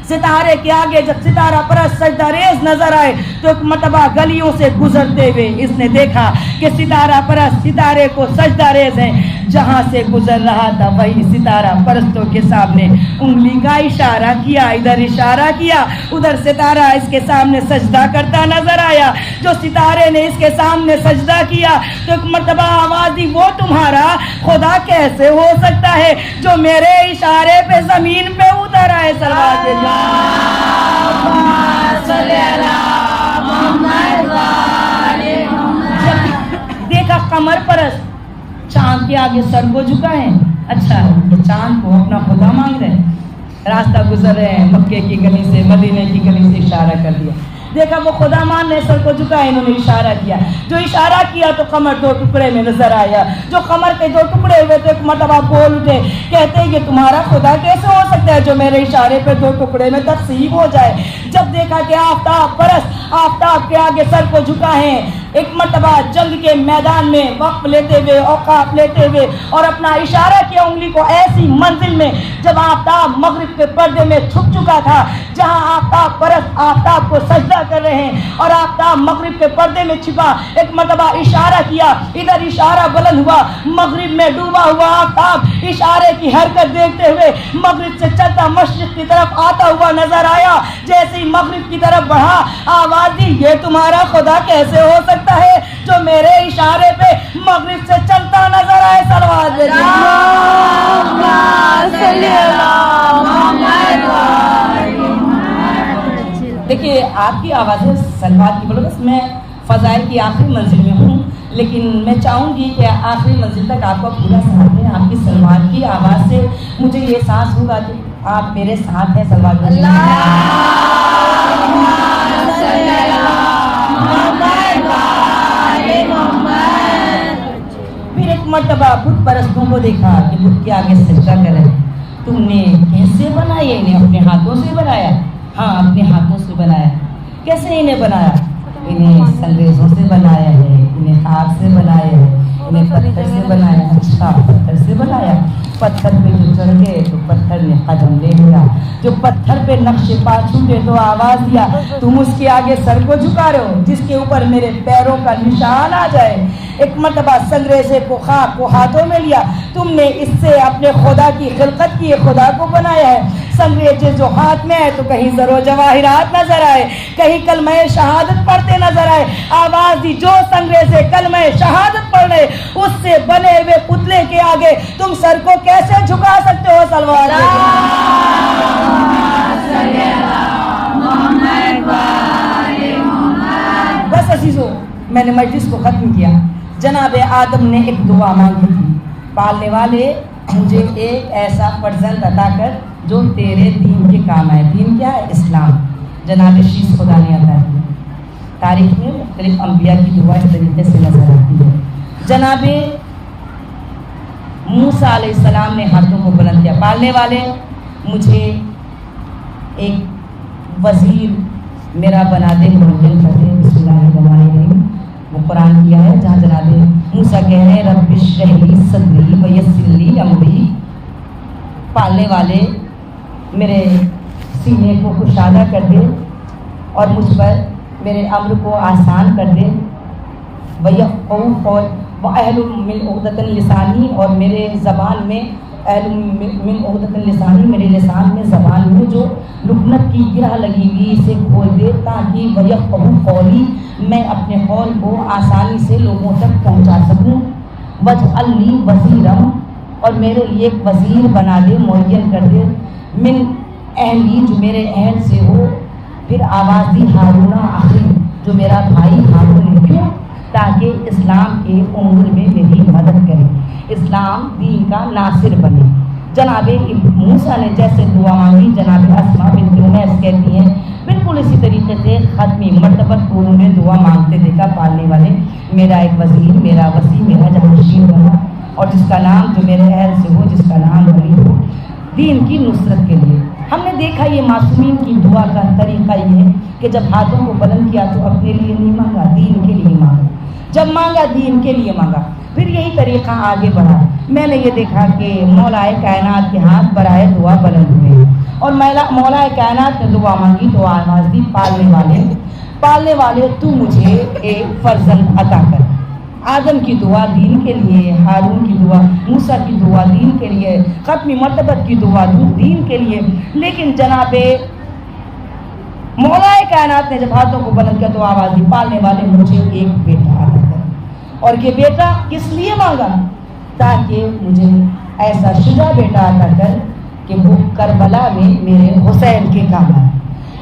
B: सितारे के आगे जब सितारा परस्त सजदा रेज नजर आए तो एक मर्तबा गलियों से गुजरते हुए इसने देखा कि सितारा परस्त सितारे को सजदा रेज है। जहां से गुजर रहा था वही सितारा परस्तों के सामने उंगली का इशारा किया, इधर इशारा किया, उधर सितारा इसके सामने सजदा करता नजर आया। जो सितारे ने इसके सामने सजदा किया तो एक मर्तबा आवाज दी, वो तुम्हारा खुदा कैसे हो सकता है जो मेरे इशारे पे जमीन पे उतर आए। सल्लल्लाहु देखा कमर परस्त चांद के आगे सर को झुकाए। अच्छा, ये चांद को अपना खुदा मांग रहे हैं। रास्ता गुजर रहे हैं, मक्के की गली से मदीने की गली से इशारा कर दिया। देखा वो खुदा मान ने सर को झुकाया, इन्होंने इशारा किया। जो इशारा किया तो कमर 2 टुकड़े में नजर आया। जो कमर के 2 टुकड़े हुए तो एक मर्तबा बोल उठे, कहते ये तुम्हारा खुदा कैसे हो सकता है जो मेरे इशारे पे 2 टुकड़े में तकसीम हो जाए। जब देखा कि आफ्ताब परस्त आफ्ताब के आगे सर को झुका है, एक मर्तबा जंग के मैदान में वक्त लेते हुए, औकात लेते हुए और अपना इशारा किया उंगली को ऐसी मंजिल में जब आफ्ताब मगरिब के पर्दे में छुप चुका था, जहां आफ्ताब परस्त आफ्ताब को सजदा कर रहे हैं और आफ्ताब मगरिब के पर्दे में छिपा। एक मर्तबा इशारा किया, इधर इशारा बुलंद हुआ, मगरिब में डूबा हुआ आफ्ताब इशारे की हरकत देखते हुए मगरिब से चलता मशरिक की तरफ आता हुआ नजर आया। जैसे ही मगरिब की तरफ बढ़ा, आवाज दी, ये तुम्हारा खुदा कैसे हो सकता है जो मेरे इशारे पे मगरिब से चलता नजर आए। सलवात देखिए, आपकी आवाज़ें सलवात की बदौलत मैं फ़ज़ाइल की आखिरी मंजिल में हूँ, लेकिन मैं चाहूँगी कि आखिरी मंजिल तक आपका पूरा साथ है। आपकी सलवात की आवाज़ से मुझे ये एहसास होगा कि आप मेरे साथ हैं। सलवात फिर एक मर्तबा बुत परस्तों को देखा कि बुत के आगे सजदा कर रहे हैं। तुमने कैसे बनाया? इन्हें अपने हाथों से बनाया? हाँ, अपने हाथों से बनाया। कैसे इन्हें बनाया? इन्हें संग्रेजों से बनाया है, इन्हें खाक से बनाया है, इन्हें पत्थर से बनाया। अच्छा, पत्थर से बनाया। पत्थर पे जो चढ़ गए तो पत्थर ने कदम ले लिया। जो पत्थर पे नक्शे पा छूटे तो आवाज दिया, तुम उसके आगे सर को झुका रहे हो जिसके ऊपर मेरे पैरों का निशान आ जाए। एक मरतबा संग्रेजे को खाक को हाथों में लिया, तुमने इससे अपने खुदा की खिलकत की, खुदा को बनाया है। संग्रेजे जो हाथ में है तो कहीं जरो जवाहिरात नजर आए, कहीं कलमे शहादत पढ़ते नजर आए। आवाज दी, जो संग्रेजे कलमे शहादत पढ़ रहे उससे बने हुए पुतले के आगे तुम सर को कैसे झुका सकते हो? सलवार बस अजीजों, मैंने मजलिस को खत्म किया। जनाब आदम ने एक दुआ मांगी थी, पालने वाले मुझे एक ऐसा फर्जंद अता कर जो तेरे दीन के काम आए। दीन क्या है? इस्लाम। जनाब शीश खुदा ने अता किया। तारीख में मुख्तलिफ अंबिया की दुआ इस तरीके से नजर आती है। जनाब मूसा अलैहिस्सलाम ने हाथों को बुलंद किया, पालने वाले मुझे एक वजीर मेरा बना दे, मुअज्जिन कर दे। बिस्मिल्लाहिर्रहमानिर्रहीम वो कुरान किया है जहाँ जनाब मूसा कह रहे हैं, रब्बिश इश्रह ली सदरी व यस्सिर ली अमरी। पालने वाले मेरे सीने को कुशादा कर दे और मुझ पर मेरे अम्र को आसान कर दे। व अहलुम मिन उक़दतिन लिसानी, और मेरे ज़बान में अहलुम मिन उक़दतिन लिसानी, मेरे लिसान में ज़बान में जो लुकनत की गिरह लगी हुई इसे खोल दे, ताकि वयफ़क़हू क़ौली, मैं अपने कौल को आसानी से लोगों तक पहुँचा सकूँ। वजअलनी वज़ीरम, और मेरे लिए एक वज़ीर बना दे, मुअय्यन कर दे। मिन अहली, जो मेरे अहल से हो। फिर आवाज़ दी, हारूना अख़ी, जो मेरा भाई हारून है। क्यों? ताकि इस्लाम के उम्र में मेरी मदद करे, इस्लाम दीन का नासिर बने। जनाब मूसा ने जैसे दुआ मांगी, जनाब अस्मा बिन्त उमैस कहती हैं बिल्कुल इसी तरीके से ख़त्मी मरतबत उन्होंने दुआ मांगते देखा। पालने वाले मेरा एक वज़ीर, मेरा वसी, मेरा जहांशीर बना, और जिसका नाम, जो मेरे अहल से हो, जिसका नाम वली हो, दीन की नुसरत के लिए। हमने देखा ये मासूमीन की दुआ का तरीका ये है कि जब हाथों को बुलंद किया तो अपने लिए नहीं मांगा, दीन के लिए मांगा। जब मांगा दीन के लिए मांगा। फिर यही तरीका आगे बढ़ा। मैंने ये देखा कि मौलाए कायनात के हाथ बराए दुआ बुलंद हुए, और मौलाए कायनात ने दुआ मांगी तो आवाज़ दी, पालने वाले तू मुझे एक फर्जंद अता कर। आदम की दुआ दीन के लिए, हारून की दुआ, मूसा की दुआ दीन के लिए, ख़त्मी मरतबत की दुआ दीन के लिए। लेकिन जनाबे मौलाए कायनात ने जब हाथों को बुलंद किया तो आवाज़ दी, पालने वाले मुझे एक बेटा अता कर। और ये बेटा किस लिए मांगा? ताकि मुझे ऐसा शुजा बेटा अता कर कि वो करबला में मेरे हुसैन के काम आए।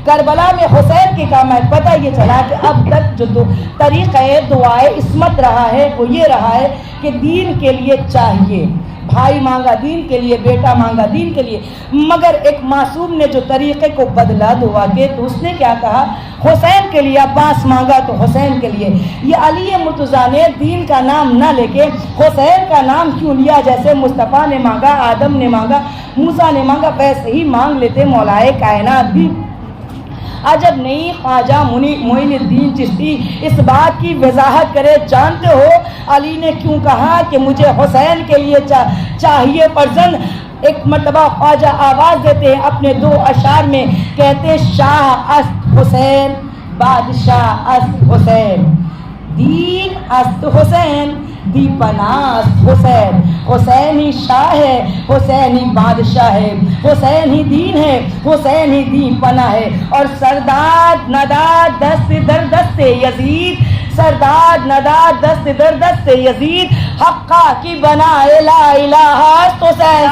B: करबला में हुसैन के काम आए। पता ये चला कि अब तक जो तरीक़ा दुआए इस्मत रहा है वो ये रहा है कि दीन के लिए चाहिए, भाई मांगा दीन के लिए, बेटा मांगा दीन के लिए। मगर एक मासूम ने जो तरीक़े को बदला दुआ के, तो उसने क्या कहा? हुसैन के लिए। अब्बास मांगा तो हुसैन के लिए। ये अली मुर्तज़ा ने दीन का नाम ना लेके हुसैन का नाम क्यों लिया? जैसे मुस्तफ़ा ने मांगा, आदम ने मांगा, मूसा ने मांगा, वैसे ही मांग लेते मौलाए कायनात भी। अजब नहीं, ख्वाजा मोइनुद्दीन चिश्ती इस बात की वजाहत करे। जानते हो अली ने क्यों कहा कि मुझे हुसैन के लिए चाहिए फर्जंद? एक मरतबा ख्वाजा आवाज़ देते हैं अपने दो अशार में, कहते शाह अस्त हुसैन, बादशाह अस्त हुसैन, दीन अस्त हुसैन, दीपनास्त हुसैन। हुसैन ही शाह है, हुसैन ही बादशाह है, हुसैन ही दीन है, हुसैन ही दीपना है। और सरदार नदार दस्त दर दस्त यजीद, सरदार नदार दस्त दर दस्त यजीद, हक्का की बना ला इलाहा हुसैन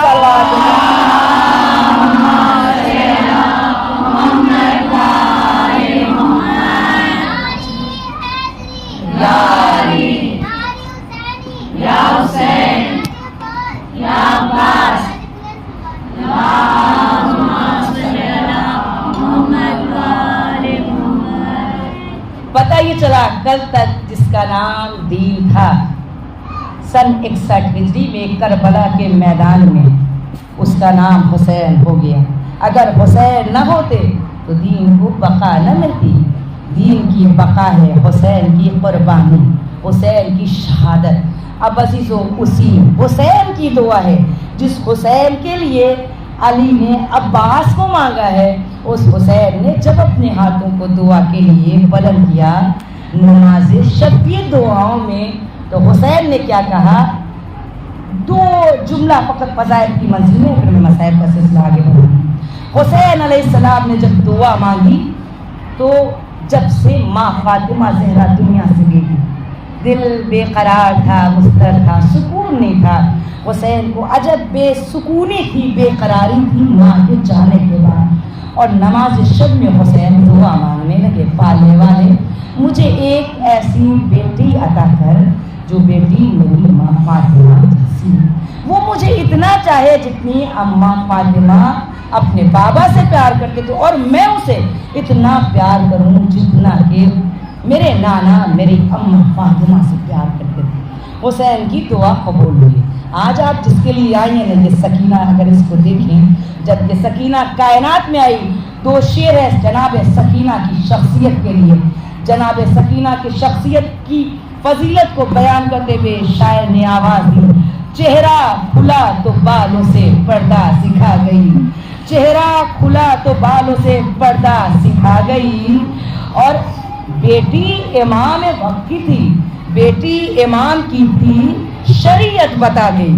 B: पता ये चला कल तक जिसका नाम दीन था, सन 61 हिजरी में करबला के मैदान में उसका नाम हुसैन हो गया। अगर हुसैन न होते तो दीन को बका न मिलती। دین کی بقا ہے حسین کی قربانی، حسین کی شہادت۔ اب عزیزو اسی حسین کی دعا ہے جس حسین کے لیے علی نے عباس کو مانگا ہے، اس حسین نے جب اپنے ہاتھوں کو دعا کے لیے بلند کیا نماز شب کی دعاؤں میں، تو حسین نے کیا کہا؟ دو جملہ فقط فضائل کی منزل میں، پھر میں مسائل کا سلسلہ آگے بڑھوں گی۔ حسین علیہ السلام نے جب دعا مانگی تو جب سے ماں فاطمہ زہرا دنیا سے گئی، دل بے قرار تھا، مضطرب تھا، سکون نہیں تھا۔ حسین کو عجب بے سکونی تھی، بے قراری تھی ماں کے جانے کے بعد، اور نماز شب میں حسین دعا مانگنے لگے، پالنے والے مجھے ایک ایسی بیٹی عطا کر جو بیٹی میری ماں فاطمہ جیسی، وہ مجھے اتنا چاہے جتنی اماں فاطمہ اپنے بابا سے پیار کرتے تھے، اور میں اسے اتنا پیار کروں جتنا کہ میرے نانا میری اماں فاطمہ سے پیار کرتے تھے۔ حسین کی دعا قبول ہوئی۔ آج آپ جس کے لیے آئی ہیں یہ سکینہ، اگر اس کو دیکھیں، جب یہ سکینہ کائنات میں آئی، دو شعر ہے جناب سکینہ کی شخصیت کے لیے۔ جناب سکینہ کی شخصیت کی فضیلت کو بیان کرتے ہوئے شاعر نے آواز دی، چہرہ کھلا تو بالوں سے پردہ سکھا گئی، چہرہ کھلا تو بالوں سے پردہ سکھا گئی، اور بیٹی امام وقت کی تھی، بیٹی امام کی تھی شریعت بتا گئی،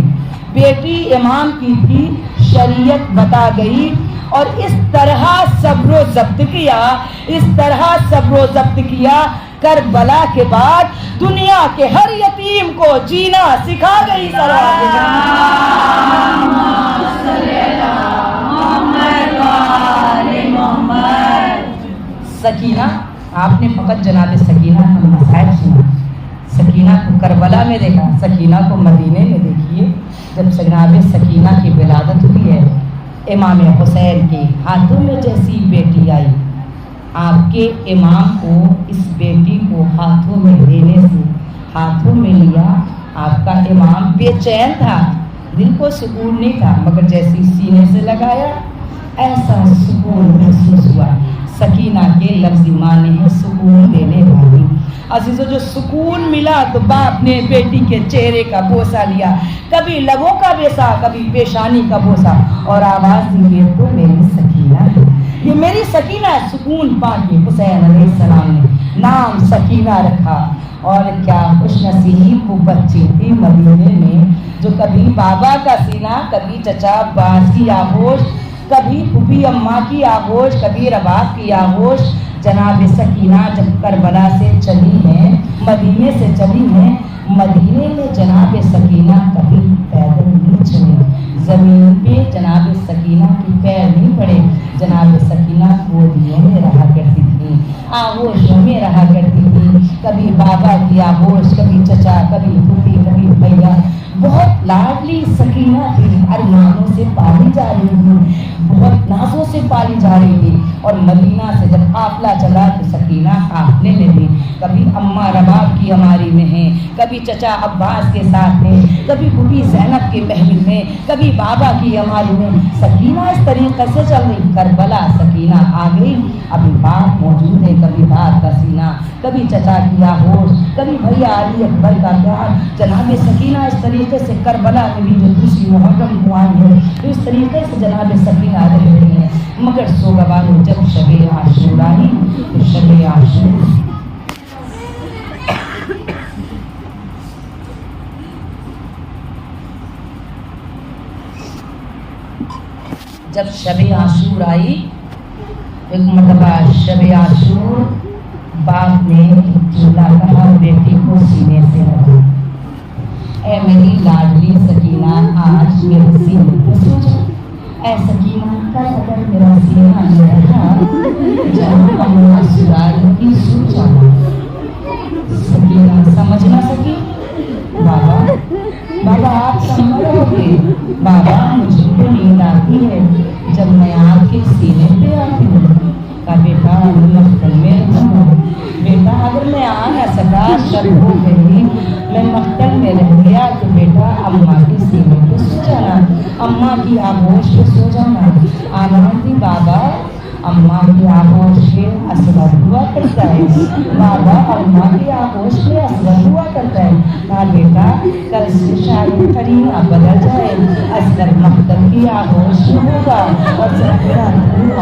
B: بیٹی امام کی تھی شریعت بتا گئی، اور اس طرح صبر و ضبط کیا، اس طرح صبر و ضبط کیا، کربلا کے بعد دنیا کے ہر یتیم کو جینا سکھا گئی۔ سکینہ، آپ نے فقط جناب سکینہ کا مسائل سنا، سکینہ کو کربلا میں دیکھا، سکینہ کو مدینے میں دیکھیے، جب جناب سکینہ کی ولادت ہوئی ہے، امام حسین کے ہاتھوں میں جیسی بیٹی آئی، آپ کے امام کو اس بیٹی کو ہاتھوں میں لینے سے، ہاتھوں میں لیا، آپ کا امام بے چین تھا، دل کو سکون نہیں تھا، مگر جیسی سینے سے لگایا ایسا سکون محسوس ہوا۔ سکینہ کے لفظی معنی ہے سکون دینے والی۔ عزیزو، جو سکون ملا تو باپ نے بیٹی کے چہرے کا بوسہ لیا، کبھی لبوں کا بوسہ، کبھی پیشانی کا بوسہ، اور آواز دی یہ تو میری سکینہ ہے، یہ میری سکینہ ہے۔ سکون پا کے حسین علیہ السلام نے نام سکینہ رکھا، اور کیا خوش نصیب وہ بچی تھی مدینے میں جو کبھی بابا کا سینہ، کبھی چچا عباس کی آغوش، کبھی پھوپھی اماں کی آغوش، کبھی رباب کی آغوش۔ جناب سکینہ جب کربلا سے چلی ہیں، مدینے سے چلی ہیں، مدینے میں جناب سکینہ کبھی پیدل نہیں چلے، زمین پہ جناب سکینہ کی پیر نہیں پڑے، جناب سکینہ گودیوں میں رہا کرتی تھی، آغوشوں میں رہا کرتی تھی، کبھی بابا کی آغوش، کبھی چچا، کبھی پھوپھی، کبھی بھیا، بہت لاڈلی سکینہ تھی، ارمانوں سے پالی جا رہی تھی، بہت نازوں سے پالی جا رہی تھی، اور مدینہ سے جب قافلہ چلا تو سکینہ قافلے میں بھی، کبھی اماں رباب کی ہماری میں ہیں، کبھی چچا عباس کے ساتھ ہیں، کبھی پھوپھی زینب کے محل میں، کبھی بابا کی ہماری میں، سکینہ اس طریقے سے چل رہی۔ کربلا سکینہ آ گئی، ابھی باپ موجود ہے، کبھی باپ کا سینہ، کبھی چچا کی آغوش، کبھی بھیا علی اکبر کا پیار۔ جناب سکینہ اس طریقے سے کربلا میں بھی جو دوسری محرم کو آئی ہے، تو اس طریقے سے جناب سکینہ رہ رہی ہے، مگر سوگوارو جب شب عاشور آئی تو شب عاشور جب شب عاشور آئی، ایک مرتبہ شب عاشور باپ نے جملہ کہا بیٹی کو سینے سے لگا، اے میری لاڈلی سکینہ آج میرے سینے پہ سو جا، اے سکینہ کا اگر میرا سینہ میں رہا جہاں اماں سرائے کی سو جانا۔ سکینہ سمجھ نہ سکی، بابا بابا آپ سمجھ رہے گے، بابا مجھے تو نیند آتی ہے جب میں آپ کے سینے پہ آتی ہوں۔ کہا بیٹا مختل میں رہوں، بیٹا اگر میں آ نہ سکا، شب ہو گئی، میں مختل میں رہ گیا تو بیٹا اماں کے سینے پہ سو جانا، اماں کی آغوش پہ سو جانا۔ آمنتی بابا अम्मा की आगोश में असगर हुआ करता है, बाबा अम्मा की आगोश में असगर हुआ करता है। कहा बेटा कल से शायद करीना बदल जाए, असगर मख्तर की आगोश में होगा और सकीना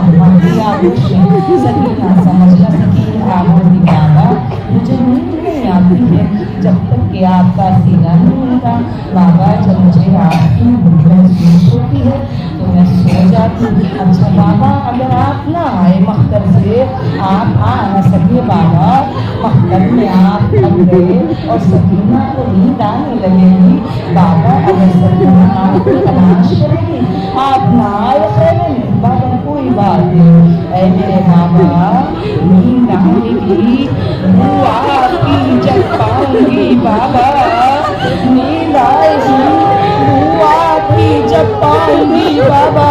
B: अम्मा की आगोश में। सकीना समझ ला सकीना बोली बाबा मुझे नींद नहीं आती है जब तक कि आपका सीना नहीं होता। बाबा जब मुझे आपकी महसूस होती है तो मैं सो जाती हूँ। अच्छा बाबा अगर आप ना आए मख्तर से, आप आ न सके बाबा, मख्तर में आप लग गए और सकीना को नींद आने लगेगी, बाबा अगर सकीना आपको तलाश करेगी आप ना आए पहले नहीं, बाबा कोई बात नहीं, ऐ मेरे बाबा नींद आएगी वो आपकी जब पाऊंगी बाबा, नींद आएगी वो आपकी जब पाऊंगी बाबा,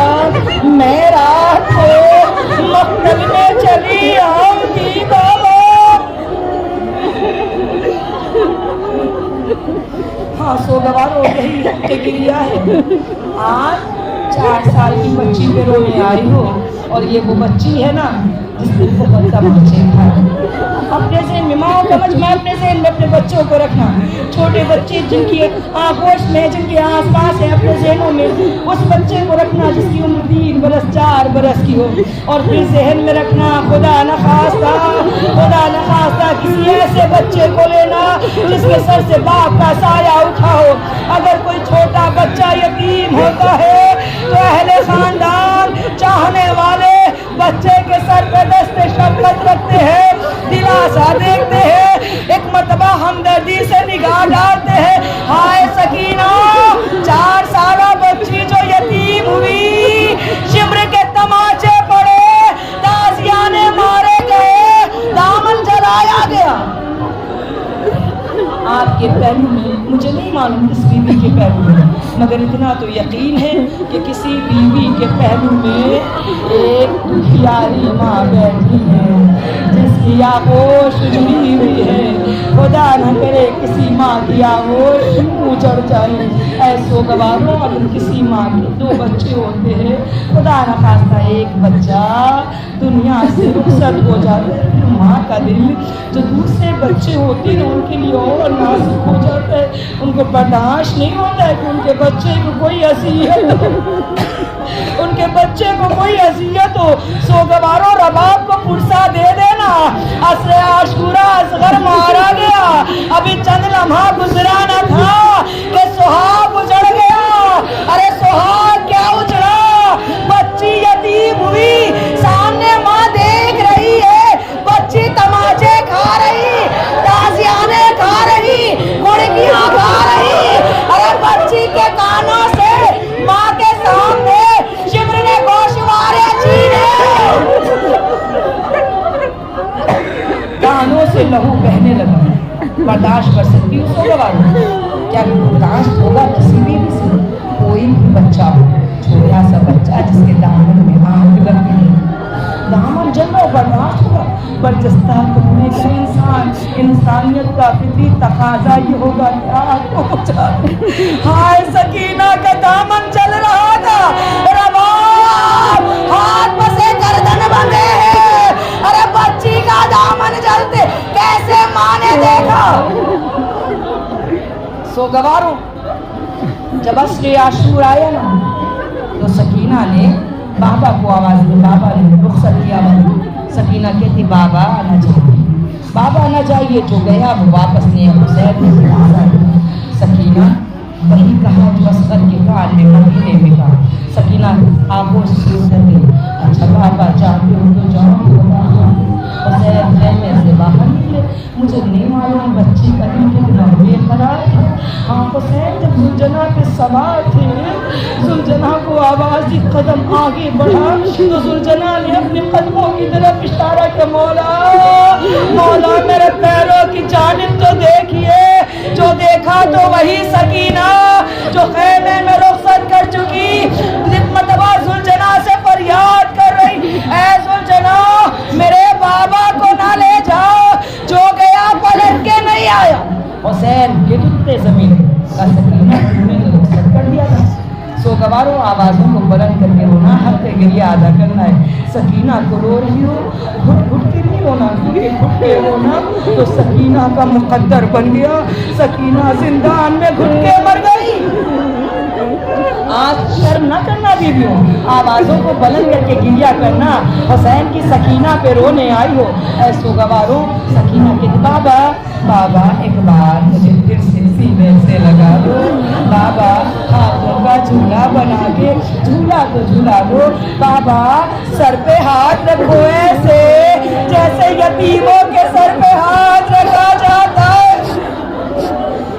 B: मैं रात को मक्तब में चली आऊंगी बाबा। हाँ सोगवार हो गई हफ्ते की लिया है। आज 4 साल की बच्ची पे रोने आई हो और ये वो बच्ची है ना जिसने बहुत तमाचे खाए। अपने ज़हन में माँ समझ में अपने ज़हन में अपने बच्चों को रखना, छोटे बच्चे जिनकी आगोश में जिनके आसपास है अपने ज़हनों में उस बच्चे को रखना जिसकी उम्र 3 बरस 4 बरस की हो, और फिर ज़हन में रखना खुदा न खास्ता किसी ऐसे बच्चे को लेना जिसके सर से बाप का साया उठा हो। अगर कोई छोटा बच्चा यतीम होता है तो अहले खानदान चाहने वाले बच्चे के सर पे दस्ते शफकत रखते हैं, दिलासा देखते हैं, एक मरतबा हमदर्दी से निगाह डालते हैं। हाय सकीना 4 साला बच्ची जो यतीम हुई, शिम्र के तमाचे पड़े, ताजियाने मारे गए, दामन जलाया गया। आपके पहलू में मुझे नहीं मालूम किस बीवी के पहलू में, मगर इतना तो यकीन है कि किसी बीवी के पहलू में एक दुखियारी माँ बैठी है जिसकी आगोश जुड़ी हुई है। खुदा न करे किसी माँ की आगोश उजड़ जाए। ऐसो गवारों अगर किसी माँ के 2 बच्चे होते हैं, खुदा न खास्ता एक बच्चा दुनिया से रुखसत हो जाता है, माँ का दिल जो दूसरे बच्चे होते हैं उनके लिए और नाजुक हो जाता है। उनको बर्दाश्त नहीं होता है कि उनके बच्चे को कोई अज़ियत हो। सोगवारों रबाब को पुरसा दे देना, असरे आशूरा असगर मारा गया, अभी चंद लम्हा गुजरा न था कि सुहाग उजड़ गया। अरे सुहाग क्या उजड़ा, बच्ची यतीम हुई, सामने माँ देख रही है, बच्ची तमाचे खा रही, ताजियाने खा रही, मुर्गियां खा रही। अरे बच्ची के कानों से माँ के सामने शिम्र ने गोशवारे छीने, कानों से लहू बहने लगा। बर्दाश्त कर सकती हूँ सोगवारों, क्या बर्दाश्त होगा किसी भी से? कोई भी बच्चा हो, छोटा सा बच्चा जिसके दामन में आग लगी है, दामन जलना बर्दाश्त होगा। पर जस्ता तुमने का इंसान, इंसानियत का फितरी तकाजा ये होगा कि आग को बुझा दे। हाय सकीना का दामन जल रहा था, रबाब हाथ पसे गर्दन बंधे हैं। अरे बच्ची का दामन जलते कैसे माँ ने देखा। सो गवारों जब असरे आशूर आया ना तो सकीना ने बाबा को आवाज दी, बाबा ने रुखसत किया। सकीना कहती बाबा न जाइए, बाबा न जाइए। जो गया वो वापस नहीं है, हुसैन ने बुलाया। सकीना वही कहा जो असगर के कान में मदीने में कहा। सकीना आगोश से उतर गई। अच्छा बाबा चाहते हो तो जाओ। हुसैन खैमे से बाहर निकले। मुझे नहीं मालूम बच्ची का दिल कितना बेकरार था। हाँ हुसैन जब सुलझना पे सवार थे, सुलझना को आवाज दी, कदम आगे बढ़ा तो सुलझना ने अपने कदमों की तरफ इशारा किया, मौला मौला मेरे पैरों की जानिब तो देखिए। जो देखा तो वही सकीना जो खैमे में रुखसत कर चुकी, मरतबा सुलझना से फरियाद कर रही, ऐ सुलझना मेरे बाबा को ना ले जाओ, जो गया पलट के नहीं आया। हुसैन गिरते जमीन का सकीना ने रुखसत कर दिया था। सोगवारों आवाज़ों को बुलंद करके रोना, हक गिरिया अदा करना है। सकीना को रो रही हो, घुट घुट के नहीं रोना, क्योंकि घुट के रोना तो सकीना का मुकद्दर बन गया। सकीना जिंदान में घुट के मर गई। आज शर्म न करना बीवियों, आवाज़ों को बुलंद करके गिरिया करना। हुसैन की सकीना पे रोने आई हो। ऐसो गवारों सकीना के बाबा बाबा एक बार मुझे फिर से सीने से लगा दो, बाबा हाथों का झूला बना के झूला को झूला दो, बाबा सर पे हाथ रखो ऐसे जैसे यतीमों के सर पे हाथ रखा जाता है।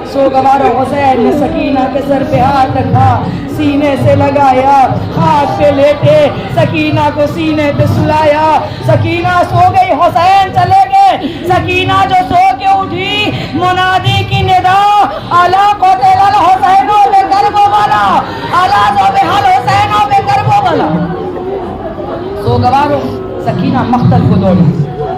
B: सोगवार हुसैन ने सकीना के सर पे हाथ रखा, सीने से लगाया, हाथ पे लेटे सकीना को सीने पे सुलाया। सकीना सो गई, हुसैन चले गए। सकीना जो सो के उठी, मुनादी की निदा, अला क़ुतिल हुसैनो बेकरबो वाला, अला जो बेहल हुसैनो बेकरबो वाला। सोगवारों सकीना मख्तल को दौड़ी।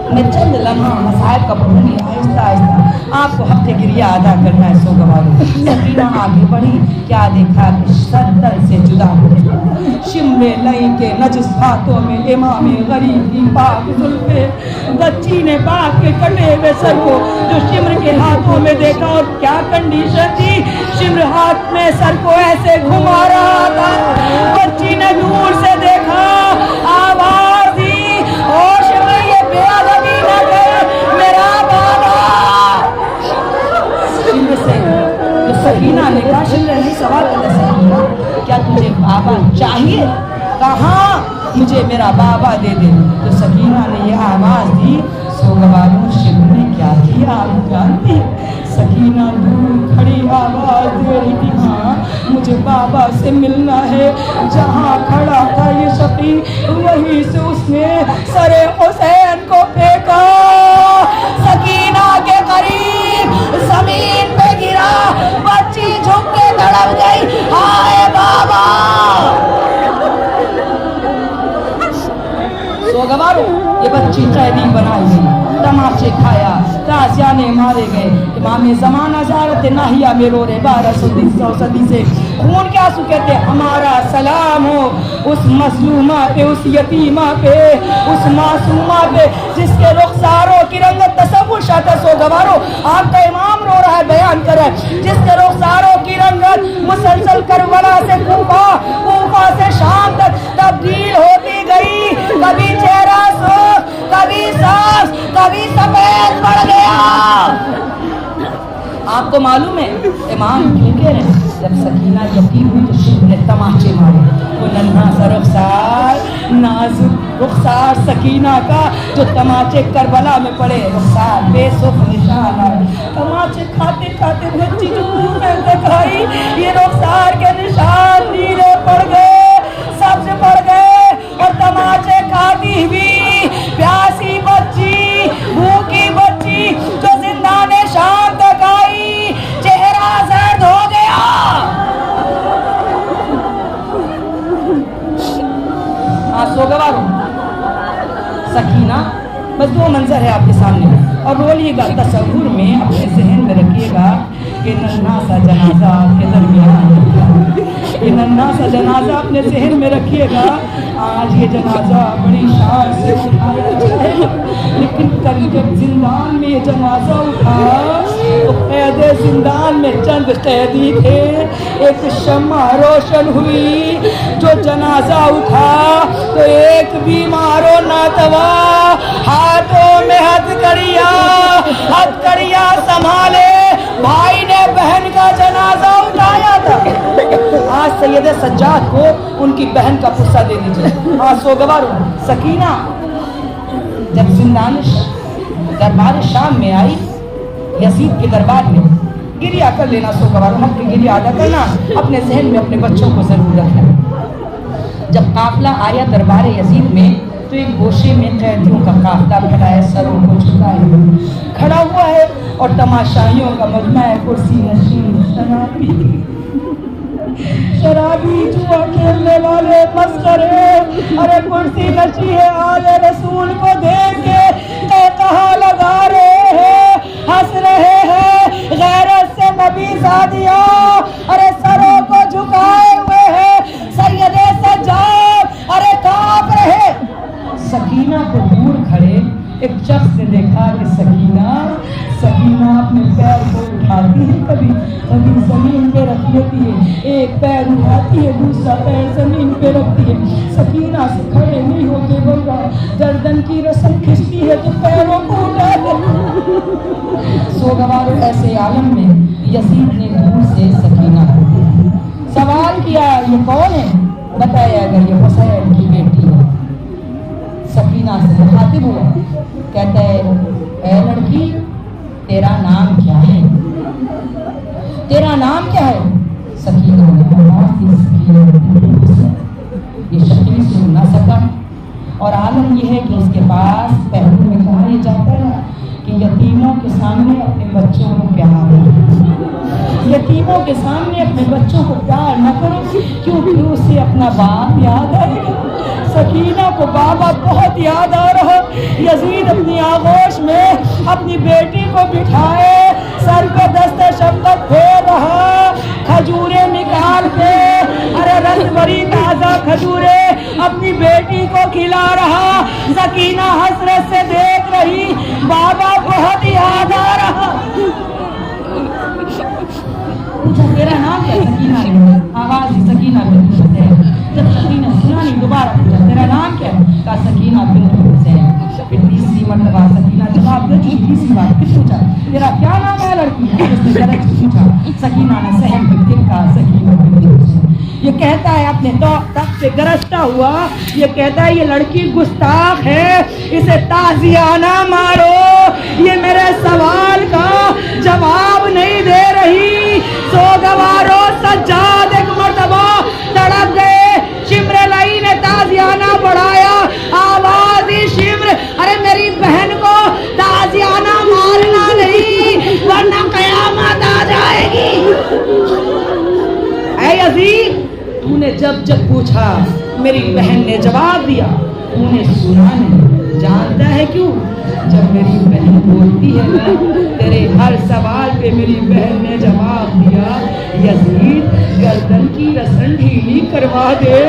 B: मैं चंद लम्हा मसाइब का पढ़ूंगी आहिस्ता आहिस्ता, आपको हफ्ते गिरिया अदा करना है। सोगवारों सकीना आगे बढ़ी, क्या देखा कि सर तर से जुदा हो गया। शिम्रे लई के नजिस हाथों में इमाम गरीब की पाक जुल्फे, बच्ची ने पाक के कटे हुए सर को जो शिम्र के हाथों में देखा, और क्या कंडीशन थी, शिम्र हाथ में सर को ऐसे घुमा रहा था। बच्ची ने दूर से देखा, आवाज दी, और शिम्र ये बेअदबी न कर, मेरा बाबा। शिम्र से जो सकीना ने कहा, शिम्र ने सवाल किया, सकीना क्या तुझे बाबा चाहिए? कहा मुझे मेरा बाबा दे दे। तो सकीना ने यह आवाज़ दी। सोगवारों शिम्र ने क्या किया आप जानती? सकीना दूर खड़ी आवाज़ दे रही थी, हाँ मुझे बाबा से मिलना है। जहाँ खड़ा था ये शफी, वहीं से उसने सरे हुसैन को फेंका। सकीना के करीब जमीन पे गिरा, बच्ची झुक के तड़प गई, हाय बाबा। सोगवारों ये बच्ची कैदी बनाई गई, तमाचे खाया, ताजियाने मारे गए। इमाम ज़माना ज़ारत नाहिया में रो रहे 1200 सदी से खून के आंसू कहते, हमारा सलाम हो उस मजलूमा पे, उस यतीमा पे, उस मासूमा पे जिसके रुखसारों की रंगत तसव्वुर शाता। सोगवारों आपका इमाम रो रहा है, बयान कर रहा है, जिसके रुखसारों की रंगत मुसलसल करबला से कूफा, कूफा से शाम तक तब्दील होती गई। कभी चेहरा सूख, कभी साफ, कभी सफेद पड़ गया। आपको मालूम है इमाम क्यों कह रहे हैं? जब सकीना यतीम हुई तो शिम्र ने तमाचे मारे। वो नन्हा सा रुखसार, नाजुक रुखसार सकीना का जो तमाचे करबला में पड़े, रुखसार बेसुख निशान आए। तमाचे खाते खाते बच्ची जो मुंह में दिखाई, ये रुखसार के निशान नीले पड़ गए, सब्ज पड़ गए। और तमाचे खाती हुई प्यासी बच्ची, भूखी बच्ची जो जिंदाने शाम तक आई, चेहरा जर्द हो गया। सोगवारों सकीना बस दो मंजर है आपके सामने, और बोलिएगा तसव्वुर में अपने जहन में रखिएगा कि नन्हा सा जनाजा आपके दरमियान, ये नन्हा सा जनाजा अपने जहन में रखिएगा। आज ये जनाजा बड़ी शान से उठाया जाएगा, लेकिन कल जब जिंदान में ये जनाजा उठा तो कैद जिंदान में चंद कैदी थे। एक शम्मा रोशन हुई, जो जनाजा उठा तो एक बीमारो नातवा हाथों में हथकड़िया संभाले भाई ने बहन का जनाजा उठाया था। आज सैयद सज्जाद को उनकी बहन का पुस्सा दे दीजिए। आज सोगवारों सकीना जब जिंदान दरबार शाम में आई, यजीद के दरबार में गिरिया कर लेना। सोगवारों अपनी गिरिया अदा करना, अपने जहन में अपने बच्चों को जरूर रखना। जब काफिला आया दरबार यजीद में तो एक गोशे में कैदियों का काफिला खड़ा है, सरों को झुकाए खड़ा हुआ है, और तमाशाइयों का मजमा है, कुर्सी नशीन शराबी जुआ खेलने वाले मस्करे। अरे कुर्सी नशी है, आले रसूल को देख के कहा लगा रहे हैं, हंस रहे हैं, गैरत से नबी सादिया। अरे सरों को झुकाए हुए हैं, कभी जमीन पे रख लेती है, एक पैर उठाती है, दूसरा पैर जमीन पे रखती है, सकीना से खड़े नहीं होके बोल रहा, गर्दन की रस्म खींचती है तो पैरों को उठा दे। सोगवार ऐसे आलम में यजीद ने दूर से सकीना को सवाल किया, ये कौन है? बताया, अगर ये हुसैन की बेटी है। सकीना से मुखातिब हुआ, कहता है, ऐ लड़की, तेरा नाम क्या है? तेरा नाम क्या है? सकीना ने कहा, ये शकील सुन ना सका। और आलम ये है कि उसके पास पहलू में कहा यह जाता है कि यतीमों के सामने अपने बच्चों को प्यार करो, यतीमों के सामने अपने बच्चों को प्यार न करो, क्योंकि उसे अपना बाप याद आएगा। सकीना को बाबा बहुत याद आ रहा। यजीद अपनी आगोश में अपनी बेटी को बिठाए, सर को दस्ते शफकत फेर रहा, खजूरें निकाल के, अरे रस भरी ताजा खजूरें अपनी बेटी को खिला रहा। सकीना हसरत से देख रही, बाबा बहुत याद आ रहा। पूछा, तेरा नाम क्या? सकीना ने आवाज ही सकीना बिन हुसैन। जब सकीना सुना नहीं, दोबारा पूछा, तेरा नाम क्या है? कहा, सकीना बिन हुसैन। फिर तीसरी मर्तबा सकीना जवाब दे चुकी, तीसरी बार फिर पूछा, तेरा क्या नाम है लड़की? उसने गलत पूछा। सकीना ने सहम के फिर कहा, सकीना बिन हुसैन। ये कहता है अपने तख्त से गरजता हुआ, ये कहता है ये लड़की गुस्ताख है, इसे ताजियाना मारो, ये मेरे सवाल का जवाब नहीं दे रही। सोगवारो सज्जाद एक मर्तबा तड़प गए। शिम्र लई ने ताजियाना बढ़ाया, आवाज ही शिम्र, अरे मेरी बहन को ताजियाना मारना नहीं, वरना कयामत आ जाएगी। ऐ यजीद, तूने जब जब पूछा मेरी बहन ने जवाब दिया, तूने सुना नहीं। जानता है क्यों? जब मेरी बहन बोलती है ना, तेरे हर सवाल पे मेरी बहन ने जवाब दिया। यजीद, गर्दन की रस्म ढीली करवा दे।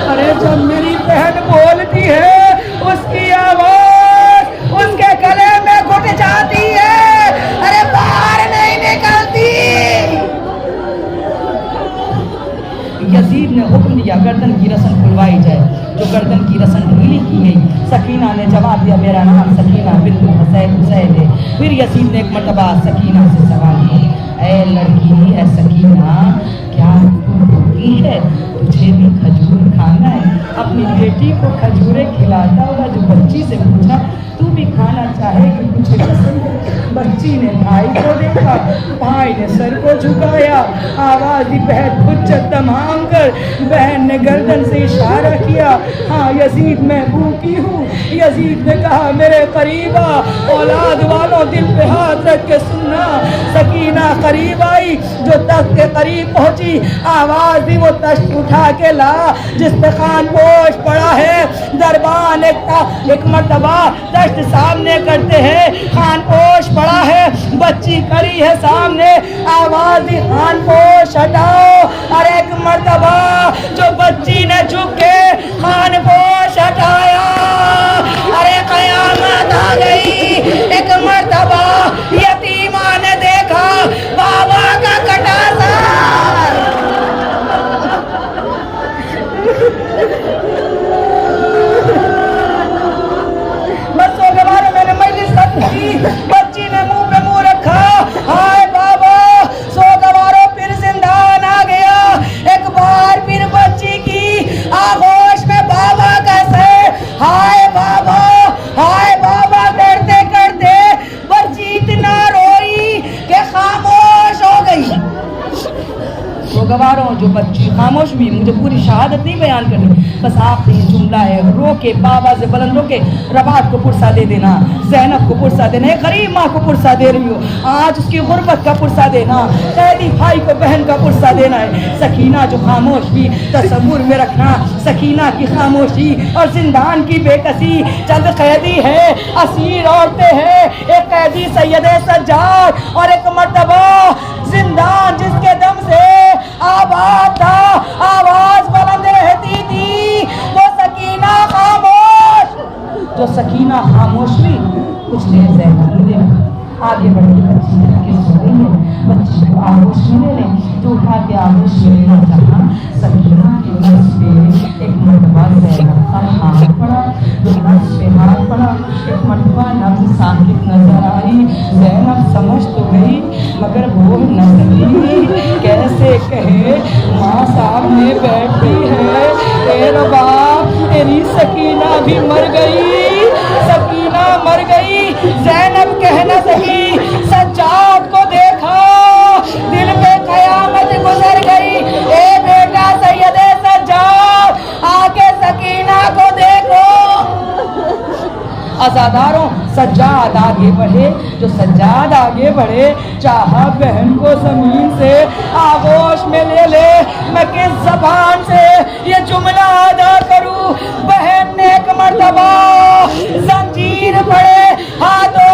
B: अरे जब मेरी बहन बोलती है, उसकी आवाज उसके गले में घुट जाती है, अरे बाहर नहीं निकलती। यजीद ने हुक्म दिया, गर्दन की रस्म खुलवाई जाए। जो गर्दन की रस्म ढीली की गई, सकीना ने जवाब दिया, मेरा नाम सकीना बिन हुसैन है। फिर यजीद ने एक मर्तबा सकीना से सवाल किया, ऐ लड़की, ऐ सकीना, क्या तू भूखी है? तुझे भी खजूर खाना है? अपनी बेटी को खजूरें खिलाता हुआ जो बच्ची से पूछा, तू भी खाना चाहेगी? तुझे पसंद है? बच्ची ने भाई को देखा, भाई ने सर को झुकाया, आवाज ही बहन हुज्जत तमाम कर, बहन ने गर्दन से इशारा किया, हाँ यजीद मैं भूखी हूँ। यजीद ने कहा, मेरे करीब आ, औलाद वालों दिल पे हाथ रख के सुनना। सकीना करीब आई, जो तख्त के करीब पहुंची, आवाज दी, वो तश्त उठा के ला जिस पे खान पोश पड़ा है। दरबान एक मर्तबा तश्त सामने करते हैं, खान पोश पड़ा है, बच्ची खड़ी है सामने, आवाज दी, खान पोश हटाओ। और एक मर्तबा जो बच्ची ने झुक के खान पोश हटाया, अरे कयामत आ गई। एक मर्तबा यतीमा ने देखा बाबा का कटा सर। बच्चों के बारे मैंने मजलिस खत्म की, बच्ची ने मुंह पे मुंह रखा, हाय बाबा। सोगवारो फिर जिंदान आ गया। एक बार फिर बच्ची की आगोश में बाबा कैसे, हाय बाबा, हाय बाबा करते करते बच्ची इतना रोई कि खामोश हो गई। सोगवारों जो बच्ची खामोश हुई, मुझे पूरी शहादत नहीं बयान करनी, बस आखिरी जुमला है, रो के बाबा से बुलंद रो के रबात को पुरसा दे देना, ज़ैनब को पुरसा देना, गरीब माँ को पुरसा दे रही हो आज, उसकी गुर्बत का पुरसा देना, कैदी भाई को बहन का पुरसा देना है। सकीना जो खामोश भी, तसव्वुर में रखना सकीना की खामोशी और जिंदान की बेकसी। चंद कैदी है, असीर औरतें हैं, एक कैदी सैयदे सज्जाद और एक मर्तबा जिंदान जिसके दम से आबाद था, आवाज बुलंद रहती थी, वो सकीना खामोश। जो सकीना खामोश हुई, कुछ देर ज़ैनब ने देखा, आगे बढ़ के बच्ची के सो गई है। बच्ची को आगोश में ले लें, जो उठा के आगोश में लेना चाहा। सकीना के नस पे एक मरतबा ज़ैनब का हाथ पड़ा, जो नस पे हाथ पड़ा एक मरतबा नब्ज़ साकित नजर आई। ज़ैनब समझ तो गई मगर बोल न सकी, कैसे कहे माँ सामने बैठी है, ए रब्बा तेरी सकीना भी मर गई, सकीना मर गई। ज़ैनब कह न सकी, सज्जाद को देखा, दिल पे कयामत गुजर गई। ए बेटा सैयदे सज्जाद, आके सकीना को देखो। अज़ादारों, सज्जाद आगे बढ़े। जो सज्जाद आगे बढ़े, चाहा बहन को जमीन से आगोश में ले ले। मैं किस ज़बान से ये जुमला अदा करूं? बहन ने एक मर्तबा जंजीर पड़े हाथों